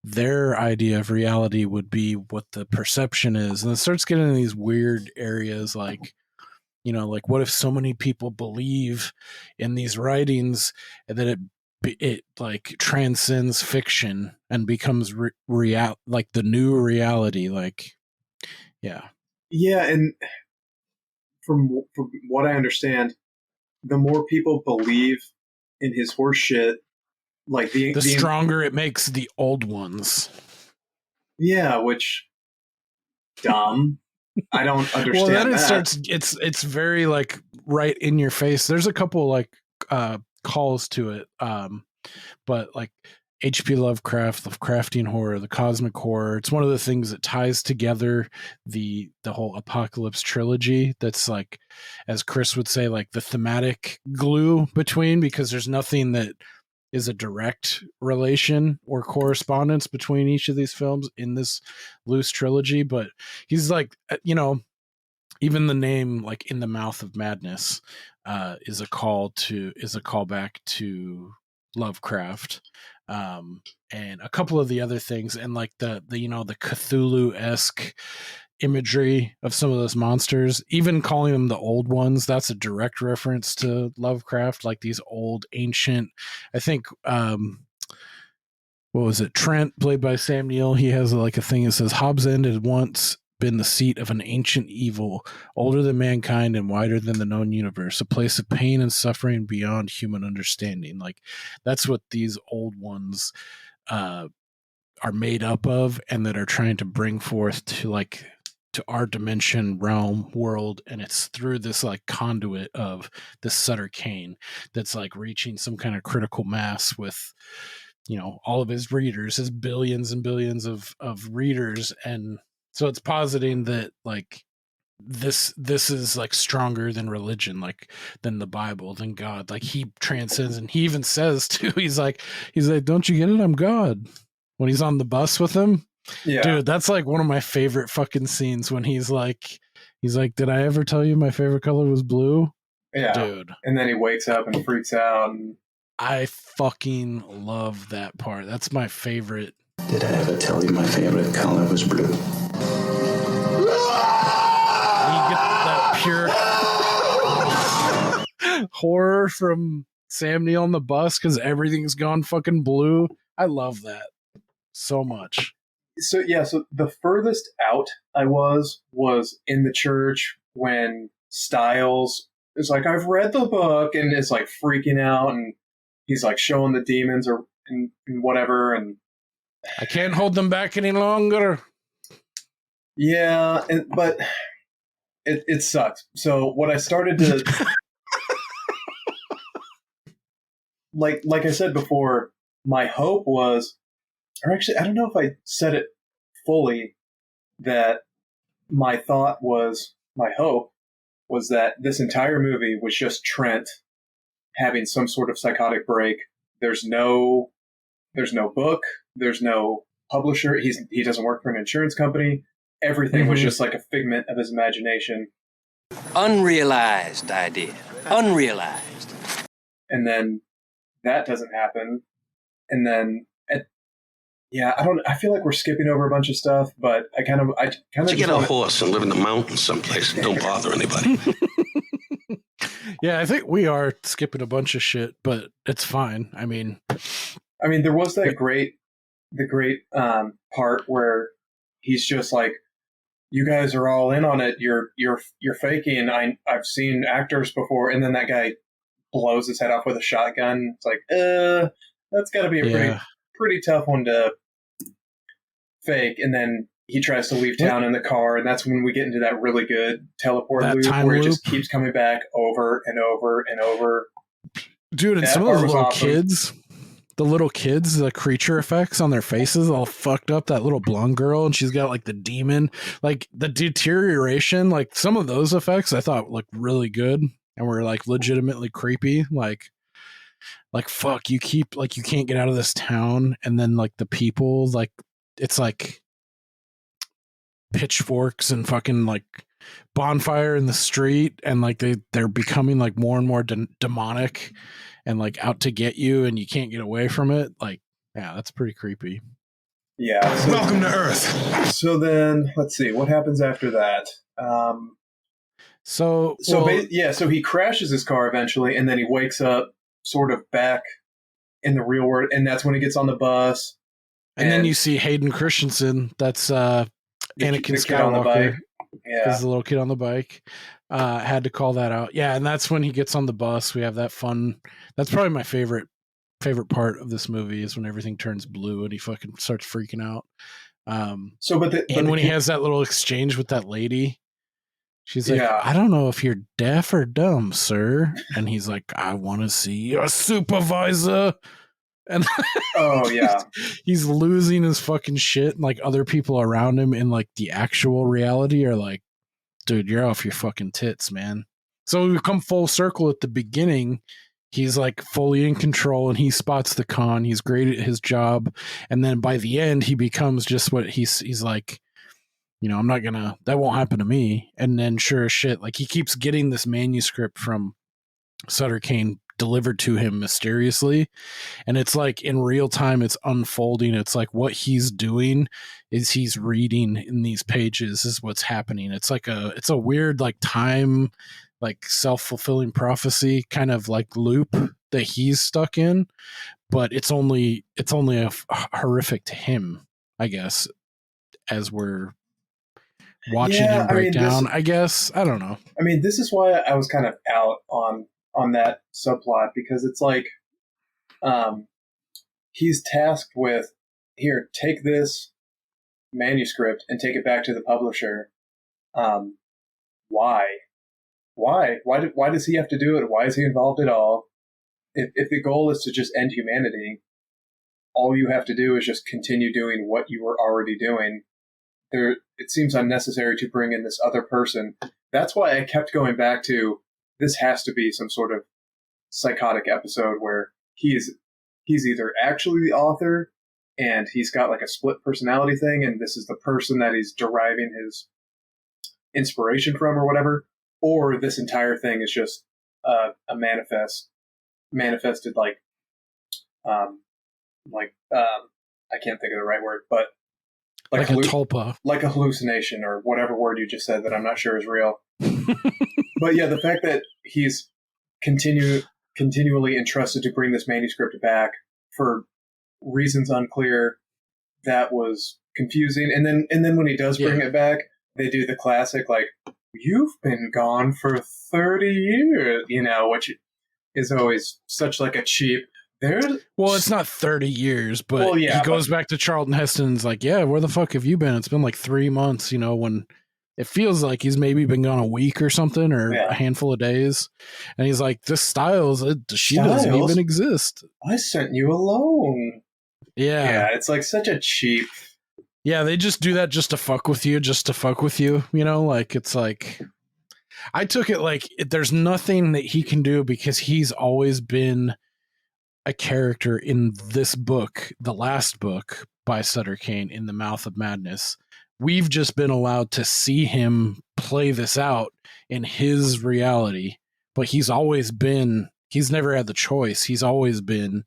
their idea of reality would be what the perception is, and it starts getting in these weird areas, like like what if so many people believe in these writings that it like transcends fiction and becomes like the new reality, like yeah, and from what I understand, the more people believe in his horse shit. Like the stronger it makes the old ones. Yeah, which dumb. I don't understand. Well, then it starts. It's very like right in your face. There's a couple like calls to it, but like H.P. Lovecraftian horror, the cosmic horror. It's one of the things that ties together the whole Apocalypse trilogy. That's like, as Chris would say, like the thematic glue between, because there's nothing that is a direct relation or correspondence between each of these films in this loose trilogy. But he's like, even the name, like In the Mouth of Madness, is a callback to Lovecraft. And a couple of the other things, and like the Cthulhu-esque imagery of some of those monsters, even calling them the old ones, that's a direct reference to Lovecraft, like these old ancient, I think, what was it? Trent, played by Sam Neill, he has like a thing that says Hobbs End had once been the seat of an ancient evil, older than mankind and wider than the known universe, a place of pain and suffering beyond human understanding. Like that's what these old ones are made up of, and that are trying to bring forth to our dimension, realm, world, and it's through this like conduit of this Sutter Kane that's like reaching some kind of critical mass with all of his readers, his billions and billions of readers. And so it's positing that like this is like stronger than religion, like than the Bible, than God. Like he transcends, and he even says too, he's like, don't you get it? I'm God. When he's on the bus with him. Yeah. Dude, that's like one of my favorite fucking scenes when he's like, did I ever tell you my favorite color was blue? Yeah. Dude. And then he wakes up and freaks out. And I fucking love that part. That's my favorite. Did I ever tell you my favorite color was blue? You get that pure horror from Sam Neill on the bus because everything's gone fucking blue. I love that so much. So the furthest out I was in the church when Styles is like, I've read the book, and is like freaking out, and he's like showing the demons and whatever, and I can't hold them back any longer. Yeah, but it sucks. So what I started to like I said before, my hope was, or actually I don't know if I said it fully, that my hope was that this entire movie was just Trent having some sort of psychotic break. There's no book, there's no publisher, he doesn't work for an insurance company. Everything was just like a figment of his imagination. Unrealized idea. Unrealized. And then that doesn't happen. And then I feel like we're skipping over a bunch of stuff, but I kind of you get a horse and live in the mountains someplace and don't bother anybody. Yeah, I think we are skipping a bunch of shit, but it's fine. I mean, there was the great part where he's just like, you guys are all in on it. You're faking. I've seen actors before. And then that guy blows his head off with a shotgun. It's like, that's got to be a pretty tough one to fake. And then he tries to leave town in the car, and that's when we get into that really good teleport loop where it just keeps coming back over and over and over. Dude, and some of those little kids, the creature effects on their faces all fucked up. That little blonde girl, and she's got like the demon, like the deterioration, like some of those effects I thought looked really good and were like legitimately creepy. Like fuck, you can't get out of this town, and then like the people, like it's like pitchforks and fucking like bonfire in the street, and like they're becoming like more and more demonic and like out to get you, and you can't get away from it. Like, yeah, that's pretty creepy. Yeah. Welcome to Earth. So then let's see what happens after that. So he crashes his car eventually, and then he wakes up sort of back in the real world, and that's when he gets on the bus. And then you see Hayden Christensen. That's Anakin Skywalker. Yeah, is the little kid on the bike. Had to call that out. Yeah, and that's when he gets on the bus. We have that fun. That's probably my favorite part of this movie is when everything turns blue and he fucking starts freaking out. When he has that little exchange with that lady, she's like, I don't know if you're deaf or dumb, sir. And he's like, I want to see your supervisor. And oh yeah, he's losing his fucking shit. And like other people around him in like the actual reality are like, dude, you're off your fucking tits, man. So we come full circle at the beginning. He's like fully in control and he spots the con. He's great at his job. And then by the end, he becomes just what he's like, you know, that won't happen to me. And then sure as shit, like he keeps getting this manuscript from Sutter Kane delivered to him mysteriously. And it's like in real time, it's unfolding. It's like what he's doing is he's reading in these pages is what's happening. It's like it's a weird like time, like self-fulfilling prophecy kind of like loop that he's stuck in, but it's only horrific to him, I guess, as we're watching him break down. I guess I don't know. I mean, this is why I was kind of out on that subplot, because it's like he's tasked with, here, take this manuscript and take it back to the publisher. Why does he have to do it? Why is he involved at all? If the goal is to just end humanity, all you have to do is just continue doing what you were already doing. It seems unnecessary to bring in this other person. That's why I kept going back to, this has to be some sort of psychotic episode where he's either actually the author and he's got like a split personality thing, and this is the person that he's deriving his inspiration from or whatever, or this entire thing is just a manifested I can't think of the right word, but like a tulpa, like a hallucination or whatever word you just said that I'm not sure is real. But yeah, the fact that he's continually entrusted to bring this manuscript back for reasons unclear, that was confusing. And then when he does bring it back, they do the classic, like, you've been gone for 30 years, you know, which is always such like a cheap. Well, it's not 30 years, but he goes back to Charlton Heston's like, yeah, where the fuck have you been? It's been like 3 months, you know, when it feels like he's maybe been gone a week or something, or a handful of days. And he's like, this she doesn't even exist. I sent you alone. Yeah. It's like such a cheap. Yeah, they just do that just to fuck with you, you know, like it's like, I took it like there's nothing that he can do because he's always been a character in this book, the last book by Sutter Kane, In the Mouth of Madness. We've just been allowed to see him play this out in his reality, but he's never had the choice. He's always been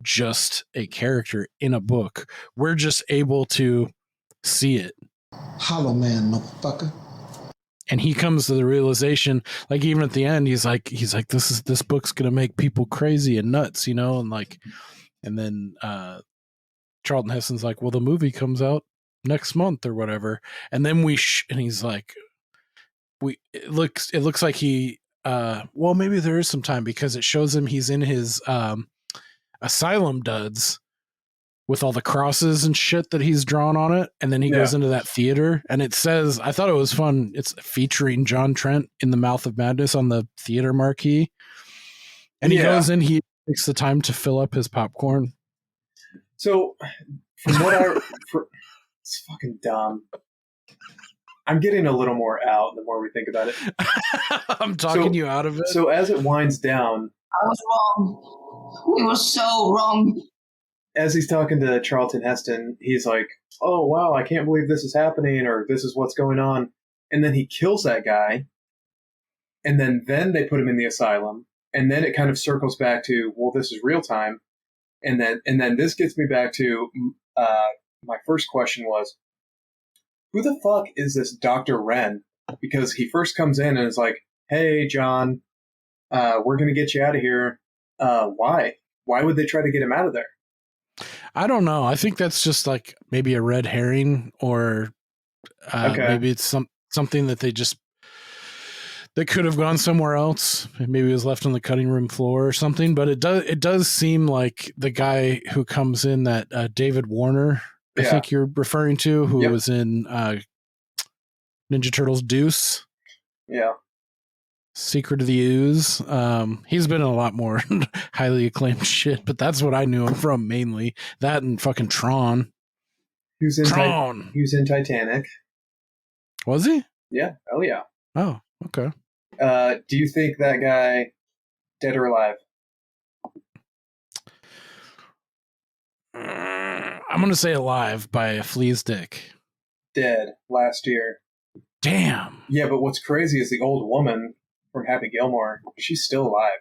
just a character in a book. We're just able to see it. Hollow man, motherfucker. And he comes to the realization, like even at the end, he's like, this book's gonna make people crazy and nuts, you know, and then Charlton Heston's like, well, the movie comes out next month or whatever, and then and he's like, it looks like he well, maybe there is some time because it shows him he's in his asylum duds with all the crosses and shit that he's drawn on it, and then he goes into that theater, and it says, I thought it was fun, it's featuring John Trent, In the Mouth of Madness on the theater marquee, and he goes in, he takes the time to fill up his popcorn. So from what it's fucking dumb. I'm getting a little more out the more we think about it. I'm talking you out of it. So as it winds down, I was wrong. We were so wrong. As he's talking to Charlton Heston, he's like, oh, wow, I can't believe this is happening, or this is what's going on. And then he kills that guy. And then they put him in the asylum. And then it kind of circles back to, well, this is real time. And then this gets me back to my first question was, who the fuck is this Dr. Wren? Because he first comes in and is like, hey, John, we're going to get you out of here. Why? Why would they try to get him out of there? I don't know. I think that's just like maybe a red herring, or maybe it's something that that could have gone somewhere else. Maybe it was left on the cutting room floor or something. But it does seem like the guy who comes in, that David Warner, I think you're referring to, who was in Ninja Turtles Deuce. Yeah. Secret of the Ooze. He's been in a lot more highly acclaimed shit, but that's what I knew him from mainly. That and fucking Tron. He was in Tron. He was in Titanic. Was he? Yeah. Oh, yeah. Oh, okay. Do you think that guy dead or alive? I'm going to say alive by a flea's dick. Dead last year. Damn. Yeah, but what's crazy is the old woman from Happy Gilmore. She's still alive.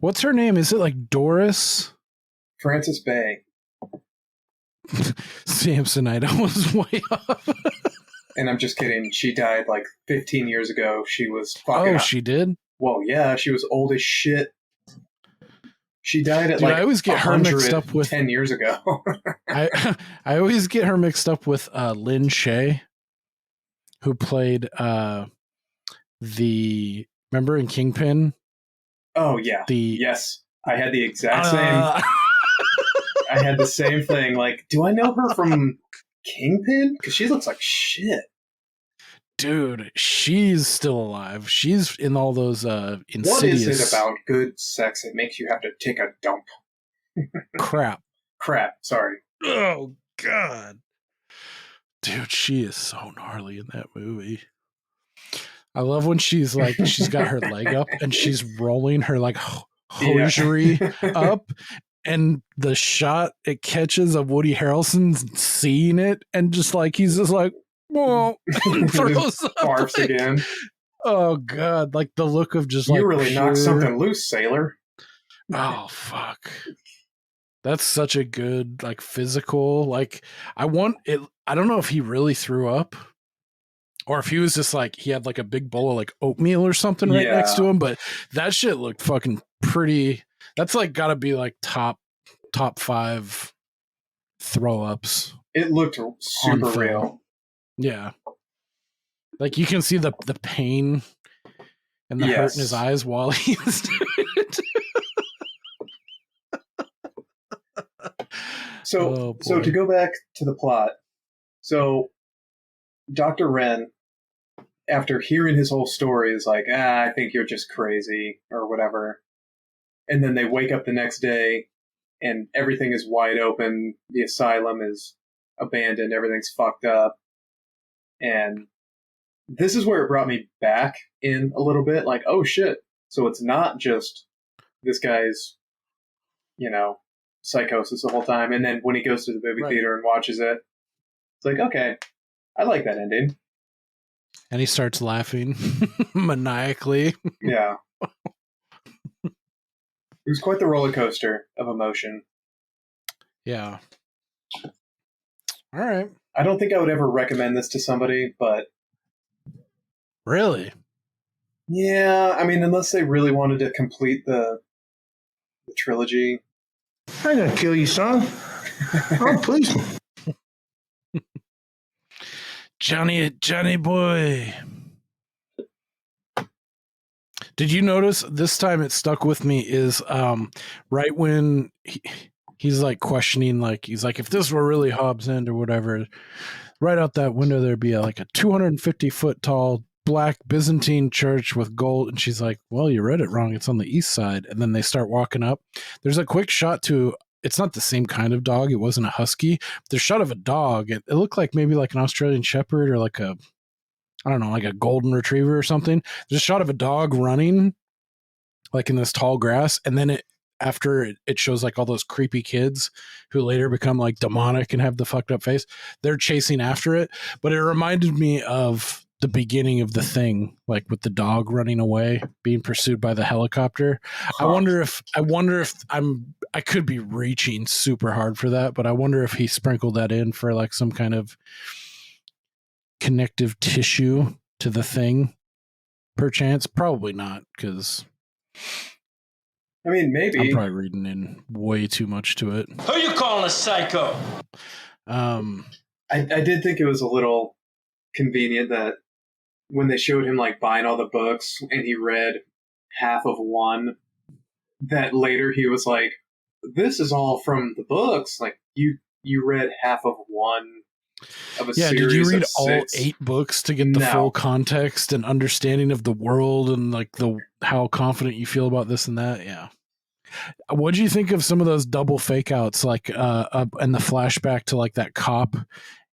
What's her name? Is it like Doris? Frances Bay. Samsonite. I was way off. And I'm just kidding. She died like 15 years ago. She was fucking. Oh, she did? Well, yeah. She was old as shit. She died at I always get her mixed up with 10 years ago. I always get her mixed up with Lynn Shay, who played remember in Kingpin? Oh yeah. Yes. I had the exact same. I had the same thing. Like, do I know her from Kingpin? Because she looks like shit. Dude, she's still alive. She's in all those Insidious. What is it about good sex that makes you have to take a dump? Crap. Sorry. Oh, God. Dude, she is so gnarly in that movie. I love when she's got her leg up and she's rolling her like hosiery up, and the shot it catches of Woody Harrelson seeing it, and just like he's just like, whoa, throws up. Barfs again. Oh God! Like the look of just you really knocked something loose, sailor. Oh fuck! That's such a good like physical. Like I want it. I don't know if he really threw up, or if he was just like he had like a big bowl of like oatmeal or something right next to him. But that shit looked fucking pretty. That's like got to be like top 5 throw ups. It looked super real. Yeah. Like you can see the pain and the hurt in his eyes while he was doing it. So to go back to the plot. So Dr. Wren, after hearing his whole story, is like, I think you're just crazy or whatever. And then they wake up the next day and everything is wide open. The asylum is abandoned. Everything's fucked up. And this is where it brought me back in a little bit. Like, oh shit. So it's not just this guy's, psychosis the whole time. And then when he goes to the movie theater and watches it, it's like, okay, I like that ending. And he starts laughing maniacally. Yeah. It was quite the roller coaster of emotion. Yeah. All right. I don't think I would ever recommend this to somebody, but... Really? Yeah, I mean, unless they really wanted to complete the trilogy. I ain't gonna kill you, son. Oh, please. Johnny boy. Did you notice this time it stuck with me is right when he's like questioning, like he's like, if this were really Hobbs End or whatever, right out that window there'd be like a 250-foot tall black Byzantine church with gold. And she's like, well, you read it wrong. It's on the east side. And then they start walking up. There's a quick shot to, it's not the same kind of dog. It wasn't a husky. There's a shot of a dog. It looked like maybe like an Australian Shepherd or like a, I don't know, like a golden retriever or something. There's a shot of a dog running like in this tall grass. And then after it shows like all those creepy kids who later become like demonic and have the fucked up face. They're chasing after it. But it reminded me of the beginning of The Thing, like with the dog running away, being pursued by the helicopter. Huh. I wonder if I could be reaching super hard for that, but I wonder if he sprinkled that in for like some kind of connective tissue to The Thing, perchance. Probably not, because I mean, maybe I'm probably reading in way too much to it. Who you calling a psycho? I did think it was a little convenient that when they showed him like buying all the books and he read half of one, that later he was like, this is all from the books. Like you read half of one of a series. Did you read of all 6? 8 books to get the full context and understanding of the world and like how confident you feel about this and that? Yeah. What do you think of some of those double fake outs, like and the flashback to like that cop?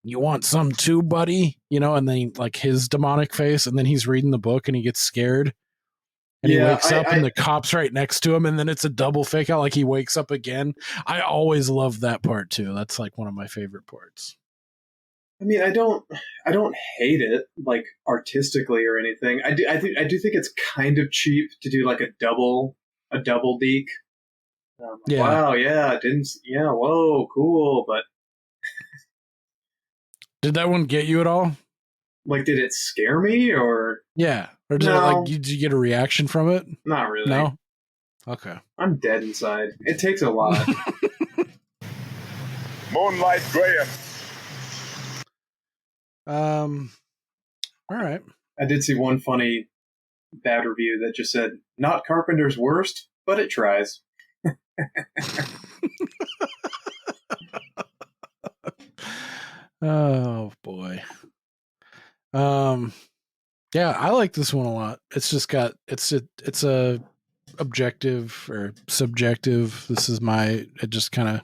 You want some too, buddy? You know, and then like his demonic face, and then he's reading the book and he gets scared. And he wakes up and the cop's right next to him, and then it's a double fake out, like he wakes up again. I always love that part too. That's like one of my favorite parts. I mean, I don't hate it like artistically or anything. I do think it's kind of cheap to do like a double deek. Wow, whoa, cool, but did that one get you at all? Like, did it scare me or? Yeah. Or did you get a reaction from it? Not really. No? Okay. I'm dead inside. It takes a lot. Moonlight Graham. All right. I did see one funny bad review that just said, not Carpenter's worst, but it tries. Oh boy. Yeah, I like this one a lot. It's just got it's a objective or subjective. It just kind of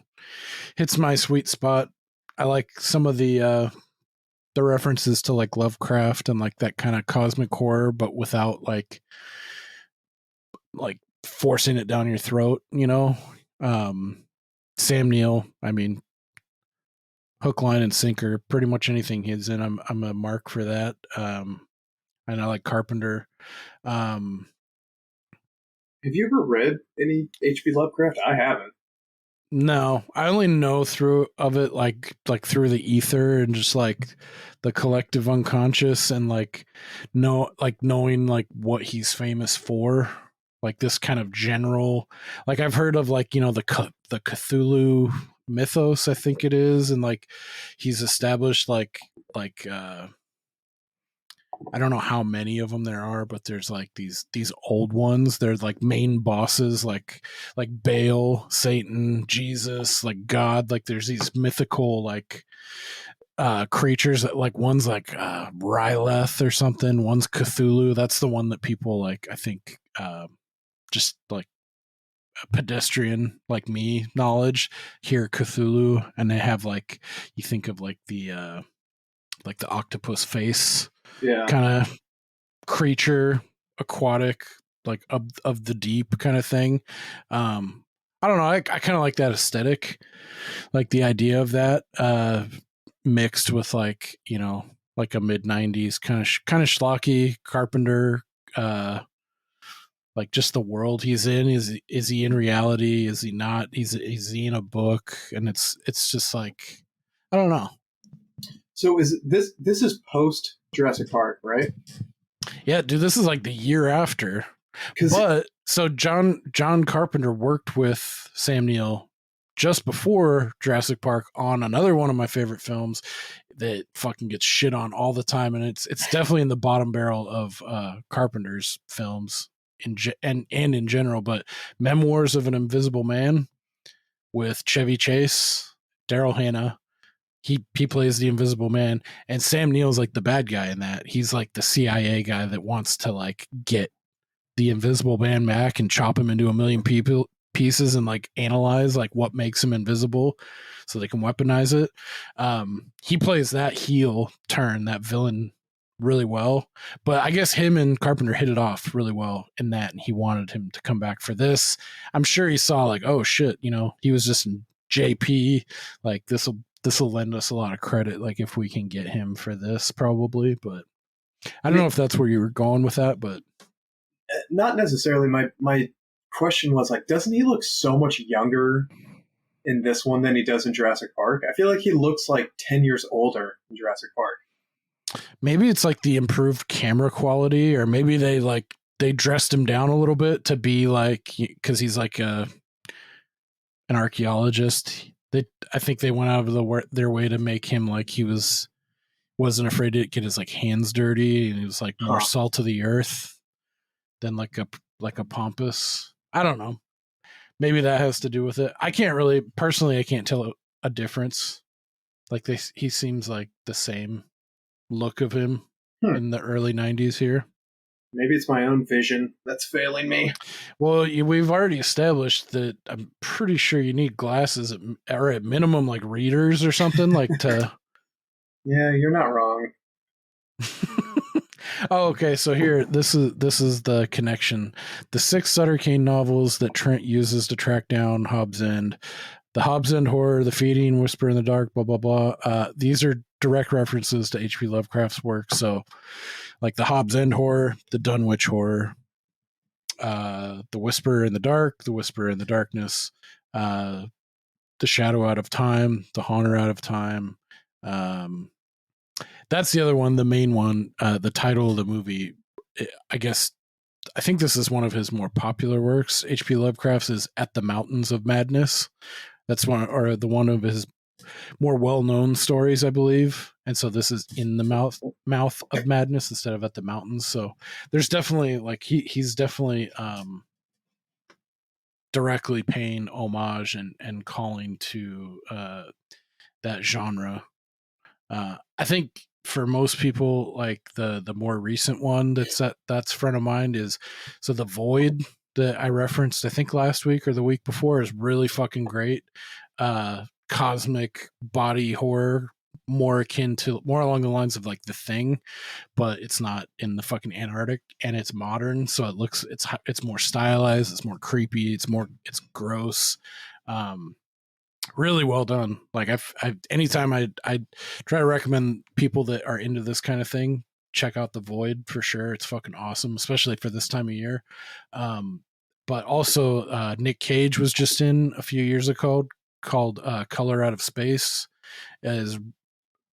hits my sweet spot. I like some of the references to like Lovecraft and like that kind of cosmic horror, but without like forcing it down your throat, you know. Sam Neill, I mean, hook, line, and sinker. Pretty much anything he's in, I'm a mark for that. And I like Carpenter. Have you ever read any H.P. Lovecraft? I haven't. No, I only know through of it like through the ether and just like the collective unconscious and knowing like what he's famous for, like this kind of general. Like I've heard of like, you know, the Cthulhu mythos, I think it is, and like he's established like I don't know how many of them there are, but there's like these old ones. They're like main bosses, like Baal, Satan, Jesus, like God. Like there's these mythical like creatures that like one's like Ryleth or something. One's Cthulhu. That's the one that people like. I think just like a pedestrian like me knowledge hear Cthulhu, and they have like you think of like the octopus face. Yeah. Kind of creature, aquatic, like of the deep kind of thing. I don't know. I kind of like that aesthetic, like the idea of that mixed with like, you know, like a mid-90s kind of schlocky Carpenter, like just the world he's in. Is he in reality? Is he not? Is he in a book? And it's just like, I don't know. So is this is post Jurassic Park, right? Yeah, dude, this is like the year after. But so John Carpenter worked with Sam Neill just before Jurassic Park on another one of my favorite films that fucking gets shit on all the time, and it's definitely in the bottom barrel of Carpenter's films in general. But Memoirs of an Invisible Man with Chevy Chase, Daryl Hannah. He plays the Invisible Man, and Sam Neill's like the bad guy in that. He's like the CIA guy that wants to like get the Invisible Man back and chop him into a million pieces and like analyze like what makes him invisible so they can weaponize it. He plays that heel turn, that villain, really well. But I guess him and Carpenter hit it off really well in that, and he wanted him to come back for this. I'm sure he saw like, oh shit, you know, he was just in JP, like this will lend us a lot of credit, like if we can get him for this, probably. But I don't know if that's where you were going with that, but not necessarily. My question was like, doesn't he look so much younger in this one than he does in Jurassic Park? I feel like he looks like 10 years older in Jurassic Park. Maybe it's like the improved camera quality, or maybe they dressed him down a little bit to be like, because he's like an archaeologist. I think they went out of their way to make him like he was wasn't afraid to get his like hands dirty, and he was like more salt of the earth than like a pompous. I don't know. Maybe that has to do with it. I can't really personally. I can't tell a difference. Like he seems like the same look of him in the early 90s here. Maybe it's my own vision that's failing me. Well, we've already established that I'm pretty sure you need glasses or at minimum like readers or something like to. Yeah, you're not wrong. Oh, okay. So here, this is the connection. The 6 Sutter Kane novels that Trent uses to track down Hobbs End. The Hobbs End horror, The Feeding, Whisper in the Dark, blah, blah, blah. These are direct references to H.P. Lovecraft's work. So like the Hobbs End horror, the Dunwich horror, the Whisper in the Dark, the Whisper in the Darkness, the Shadow Out of Time, the Haunter Out of Time. That's the other one, the main one. The title of the movie, I think this is one of his more popular works. H.P. Lovecraft's is At the Mountains of Madness. That's one of his more well-known stories, I believe. And so this is In the Mouth of Madness instead of At the Mountains. So there's definitely like he's definitely directly paying homage and calling to that genre. I think for most people, like the more recent one that's front of mind is so The Void that I referenced, I think last week or the week before, is really fucking great. Cosmic body horror, more along the lines of like The Thing, but it's not in the fucking Antarctic and it's modern, so it's more stylized, it's more creepy, it's gross. Really well done. Like anytime I try to recommend people that are into this kind of thing, check out The Void for sure. It's fucking awesome, especially for this time of year. But also Nick Cage was just in a few years ago called Color Out of Space. It is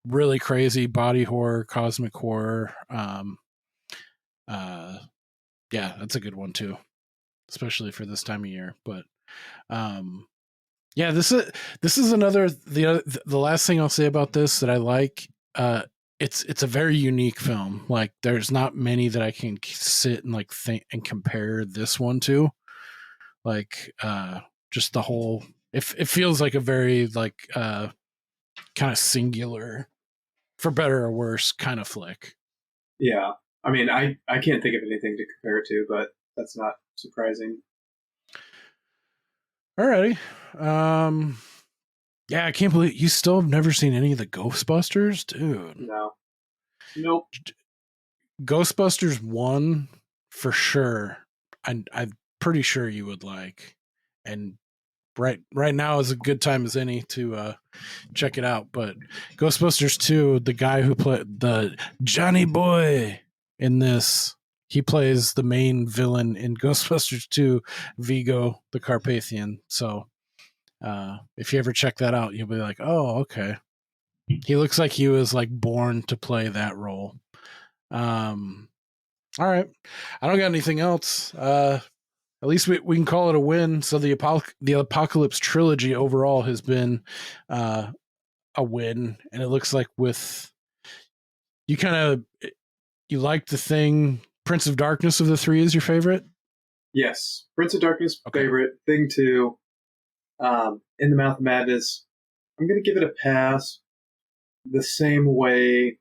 really crazy body horror, cosmic horror. Yeah, that's a good one too, especially for this time of year. But yeah, this is another the last thing I'll say about this that I like. It's a very unique film. Like there's not many that I can sit and like think and compare this one to. Like just the whole it feels like a very like kind of singular, for better or worse, kind of flick. Yeah. I mean, I can't think of anything to compare it to, but that's not surprising. Alrighty. Yeah, I can't believe you still have never seen any of the Ghostbusters, dude. No. Nope. Ghostbusters 1 for sure. I'm pretty sure you would like, and right now is a good time as any to check it out. But Ghostbusters 2, the guy who played the Johnny Boy in this, he plays the main villain in Ghostbusters 2, Vigo the Carpathian. So if you ever check that out, you'll be like, oh, okay. He looks like he was like born to play that role. All right. I don't got anything else. At least we can call it a win. So the Apocalypse Trilogy overall has been a win. And it looks like with you liked The Thing. Prince of Darkness of the 3 is your favorite? Yes. Prince of Darkness, okay. Favorite. Thing 2. In the Mouth of Madness. I'm going to give it a pass the same way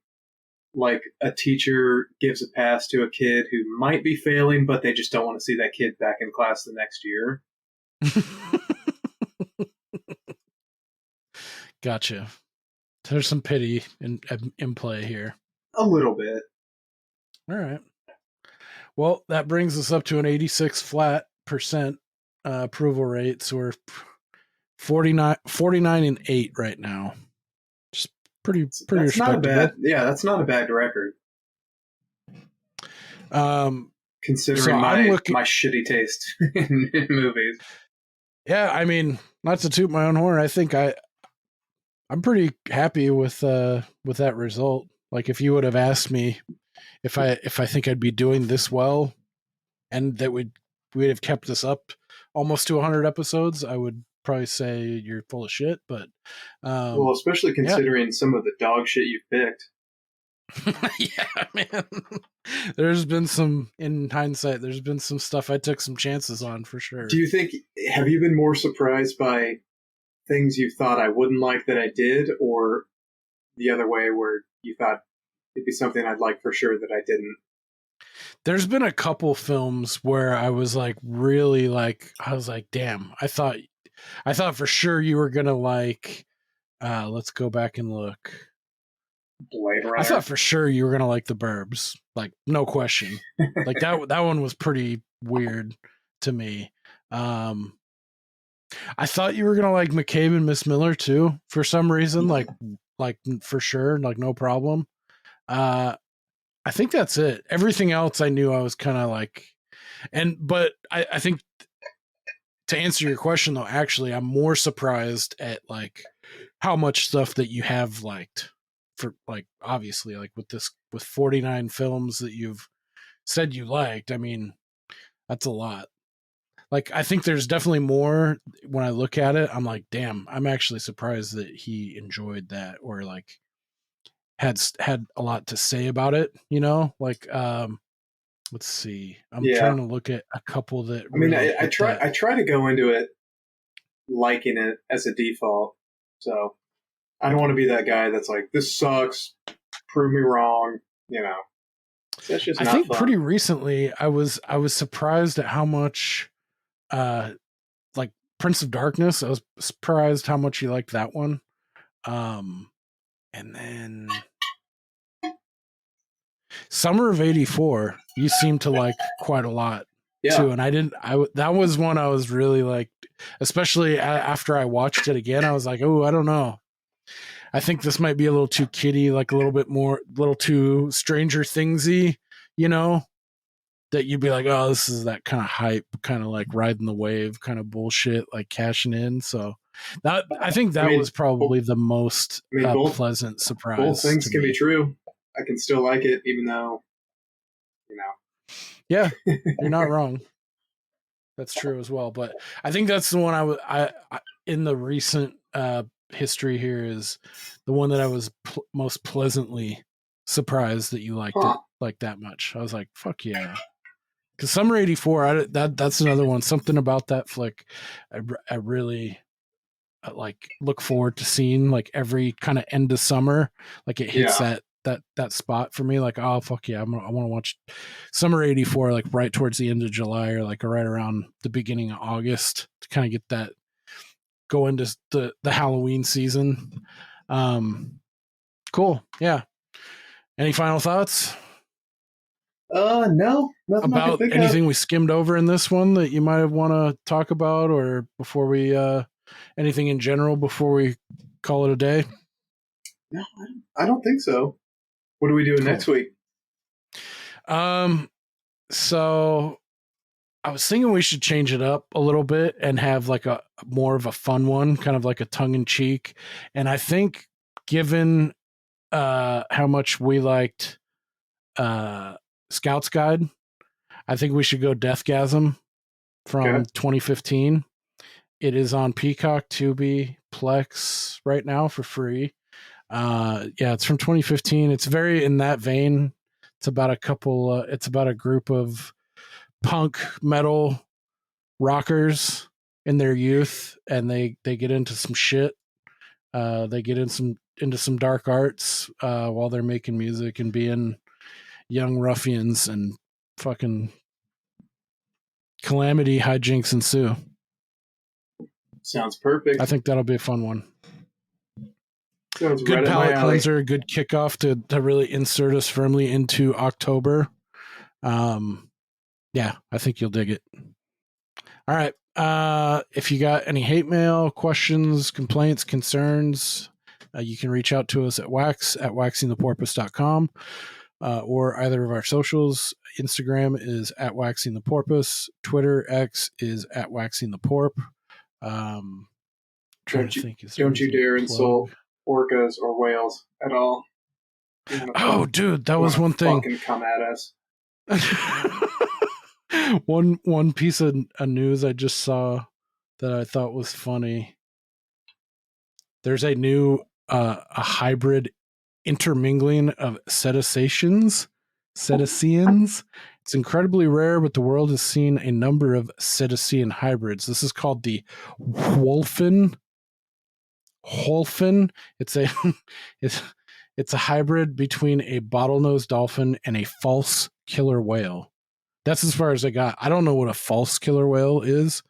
like a teacher gives a pass to a kid who might be failing, but they just don't want to see that kid back in class the next year. Gotcha. There's some pity in play here. A little bit. All right. Well, that brings us up to an 86 flat % approval rate. So we're 49 and 8 right now. Just pretty that's respectable. Not a bad. Yeah, that's not a bad record. Considering so my shitty taste in movies. Yeah, I mean, not to toot my own horn, I think I'm pretty happy with that result. Like if you would have asked me if I think I'd be doing this well and that we'd have kept this up almost to 100 episodes, I would probably say you're full of shit. But well, especially considering some of the dog shit you picked. Yeah, man. There's been some, in hindsight, there's been some stuff I took some chances on for sure. Do you think, have you been more surprised by things you thought I wouldn't like that I did, or the other way where you thought it'd be something I'd like for sure that I didn't? There's been a couple films where I was like, really like, I was like, damn, I thought for sure you were going to like, let's go back and look. Blade Runner. I thought for sure you were going to like The Burbs. Like, no question. Like that one was pretty weird to me. I thought you were going to like McCabe and Miss Miller too, for some reason, like for sure, like no problem. I think that's it. Everything else I knew I was kind of like, but I think to answer your question though, actually, I'm more surprised at like how much stuff that you have liked. For like, obviously, like with 49 films that you've said you liked, I mean, that's a lot. Like, I think there's definitely more. When I look at it, I'm like, damn, I'm actually surprised that he enjoyed that, or like had a lot to say about it, you know? Like, let's see. I'm trying to look at a couple that I try to go into it liking it as a default. So I don't want to be that guy that's like, this sucks, prove me wrong, you know. That's just not fun. Pretty recently I was surprised at how much like Prince of Darkness, I was surprised how much you liked that one. And then Summer of '84 you seem to like quite a lot too, and that was one I was really like, especially after I watched it again. I was like, oh, I don't know, I think this might be a little too kiddie, like a little too Stranger Thingsy, you know, that you'd be like, oh, this is that kind of hype, kind of like riding the wave kind of bullshit, like cashing in. So that, I think that was probably the most pleasant surprise. Both things can be true. I can still like it, even though, you know. Yeah, you're not wrong. That's true as well. But I think that's the one I in the recent history here is the one that I was most pleasantly surprised that you liked it like that much. I was like, fuck yeah. Because Summer '84, that's another one. Something about that flick, I really like look forward to seeing, like every kind of end of summer, like it hits that spot for me. Like, oh fuck yeah, I want to watch Summer '84, like right towards the end of July, or like right around the beginning of August, to kind of get that go into the Halloween season. Cool. Yeah. Any final thoughts? No, nothing about anything we skimmed over in this one that you might want to talk about, or before we anything in general before we call it a day? No, I don't think so. What are we doing next week? So I was thinking we should change it up a little bit and have like a more of a fun one, kind of like a tongue in cheek. And I think given how much we liked Scout's Guide, I think we should go Deathgasm from 2015. It is on Peacock, Tubi, Plex right now for free. It's from 2015. It's very in that vein. It's about it's about a group of punk metal rockers in their youth, and they get into some shit. They get into some dark arts while they're making music and being young ruffians, and fucking calamity hijinks ensue. Sounds perfect. I think that'll be a fun one. Sounds good right palate cleanser, good kickoff to really insert us firmly into October. Yeah, I think you'll dig it. All right. If you got any hate mail, questions, complaints, concerns, you can reach out to us at waxingtheporpoise.com. Or either of our socials. Instagram is at waxingtheporpoise. Twitter, X is at waxingtheporp. Don't you dare insult orcas or whales at all. Oh, dude, that was one thing. Fucking come at us. One piece of news I just saw that I thought was funny. There's a new a hybrid intermingling of cetaceans. It's incredibly rare, but the world has seen a number of cetacean hybrids. This is called the Wholphin. It's a hybrid between a bottlenose dolphin and a false killer whale. That's as far as I got. I don't know what a false killer whale is,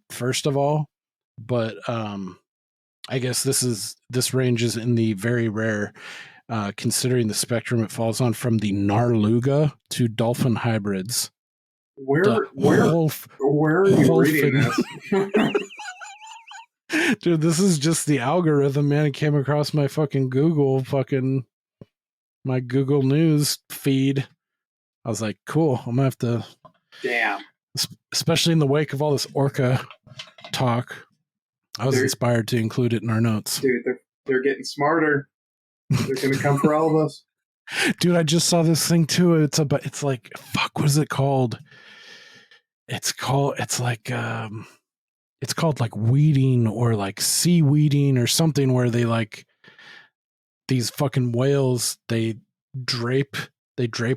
first of all, but I guess this ranges in the very rare, considering the spectrum it falls on, from the Narluga to dolphin hybrids. Where are you reading this? Dude, this is just the algorithm, man. It came across my fucking my Google News feed. I was like, cool, I'm gonna have to. Damn. Especially in the wake of all this orca talk, I was inspired to include it in our notes. Dude, they're getting smarter. They're gonna come for all of us. Dude, I just saw this thing too. It's like, fuck, what is it called? It's called like weeding or like seaweeding or something, where they like these fucking whales, they drape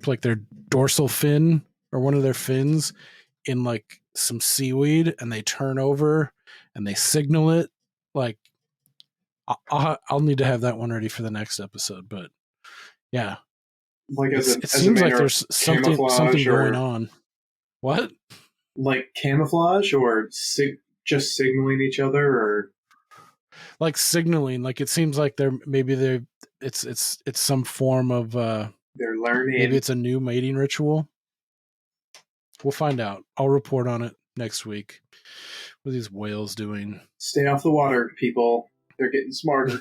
like their dorsal fin or one of their fins in like some seaweed, and they turn over and they signal it. Like, I'll need to have that one ready for the next episode, but yeah, like it seems like there's something going on. What? Like camouflage or just signaling each other, or like signaling? Like it seems like it's some form of they're learning. Maybe it's a new mating ritual. We'll find out. I'll report on it next week. What are these whales doing? Stay off the water, people. They're getting smarter.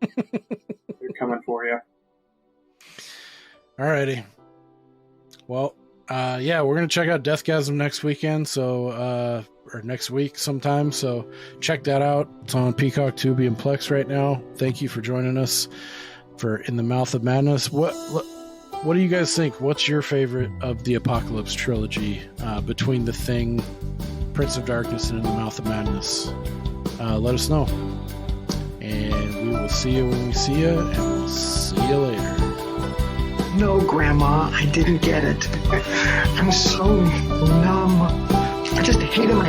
They're coming for you. Alrighty. Well, yeah, we're gonna check out Deathgasm next weekend. So, or next week sometime. So check that out. It's on Peacock, Tubi, and Plex right now. Thank you for joining us for In the Mouth of Madness. What do you guys think? What's your favorite of the Apocalypse trilogy, between The Thing, Prince of Darkness, and In the Mouth of Madness? Let us know. And we will see you when we see you, and we'll see you later. No, Grandma, I didn't get it. I'm so numb. I just hate him.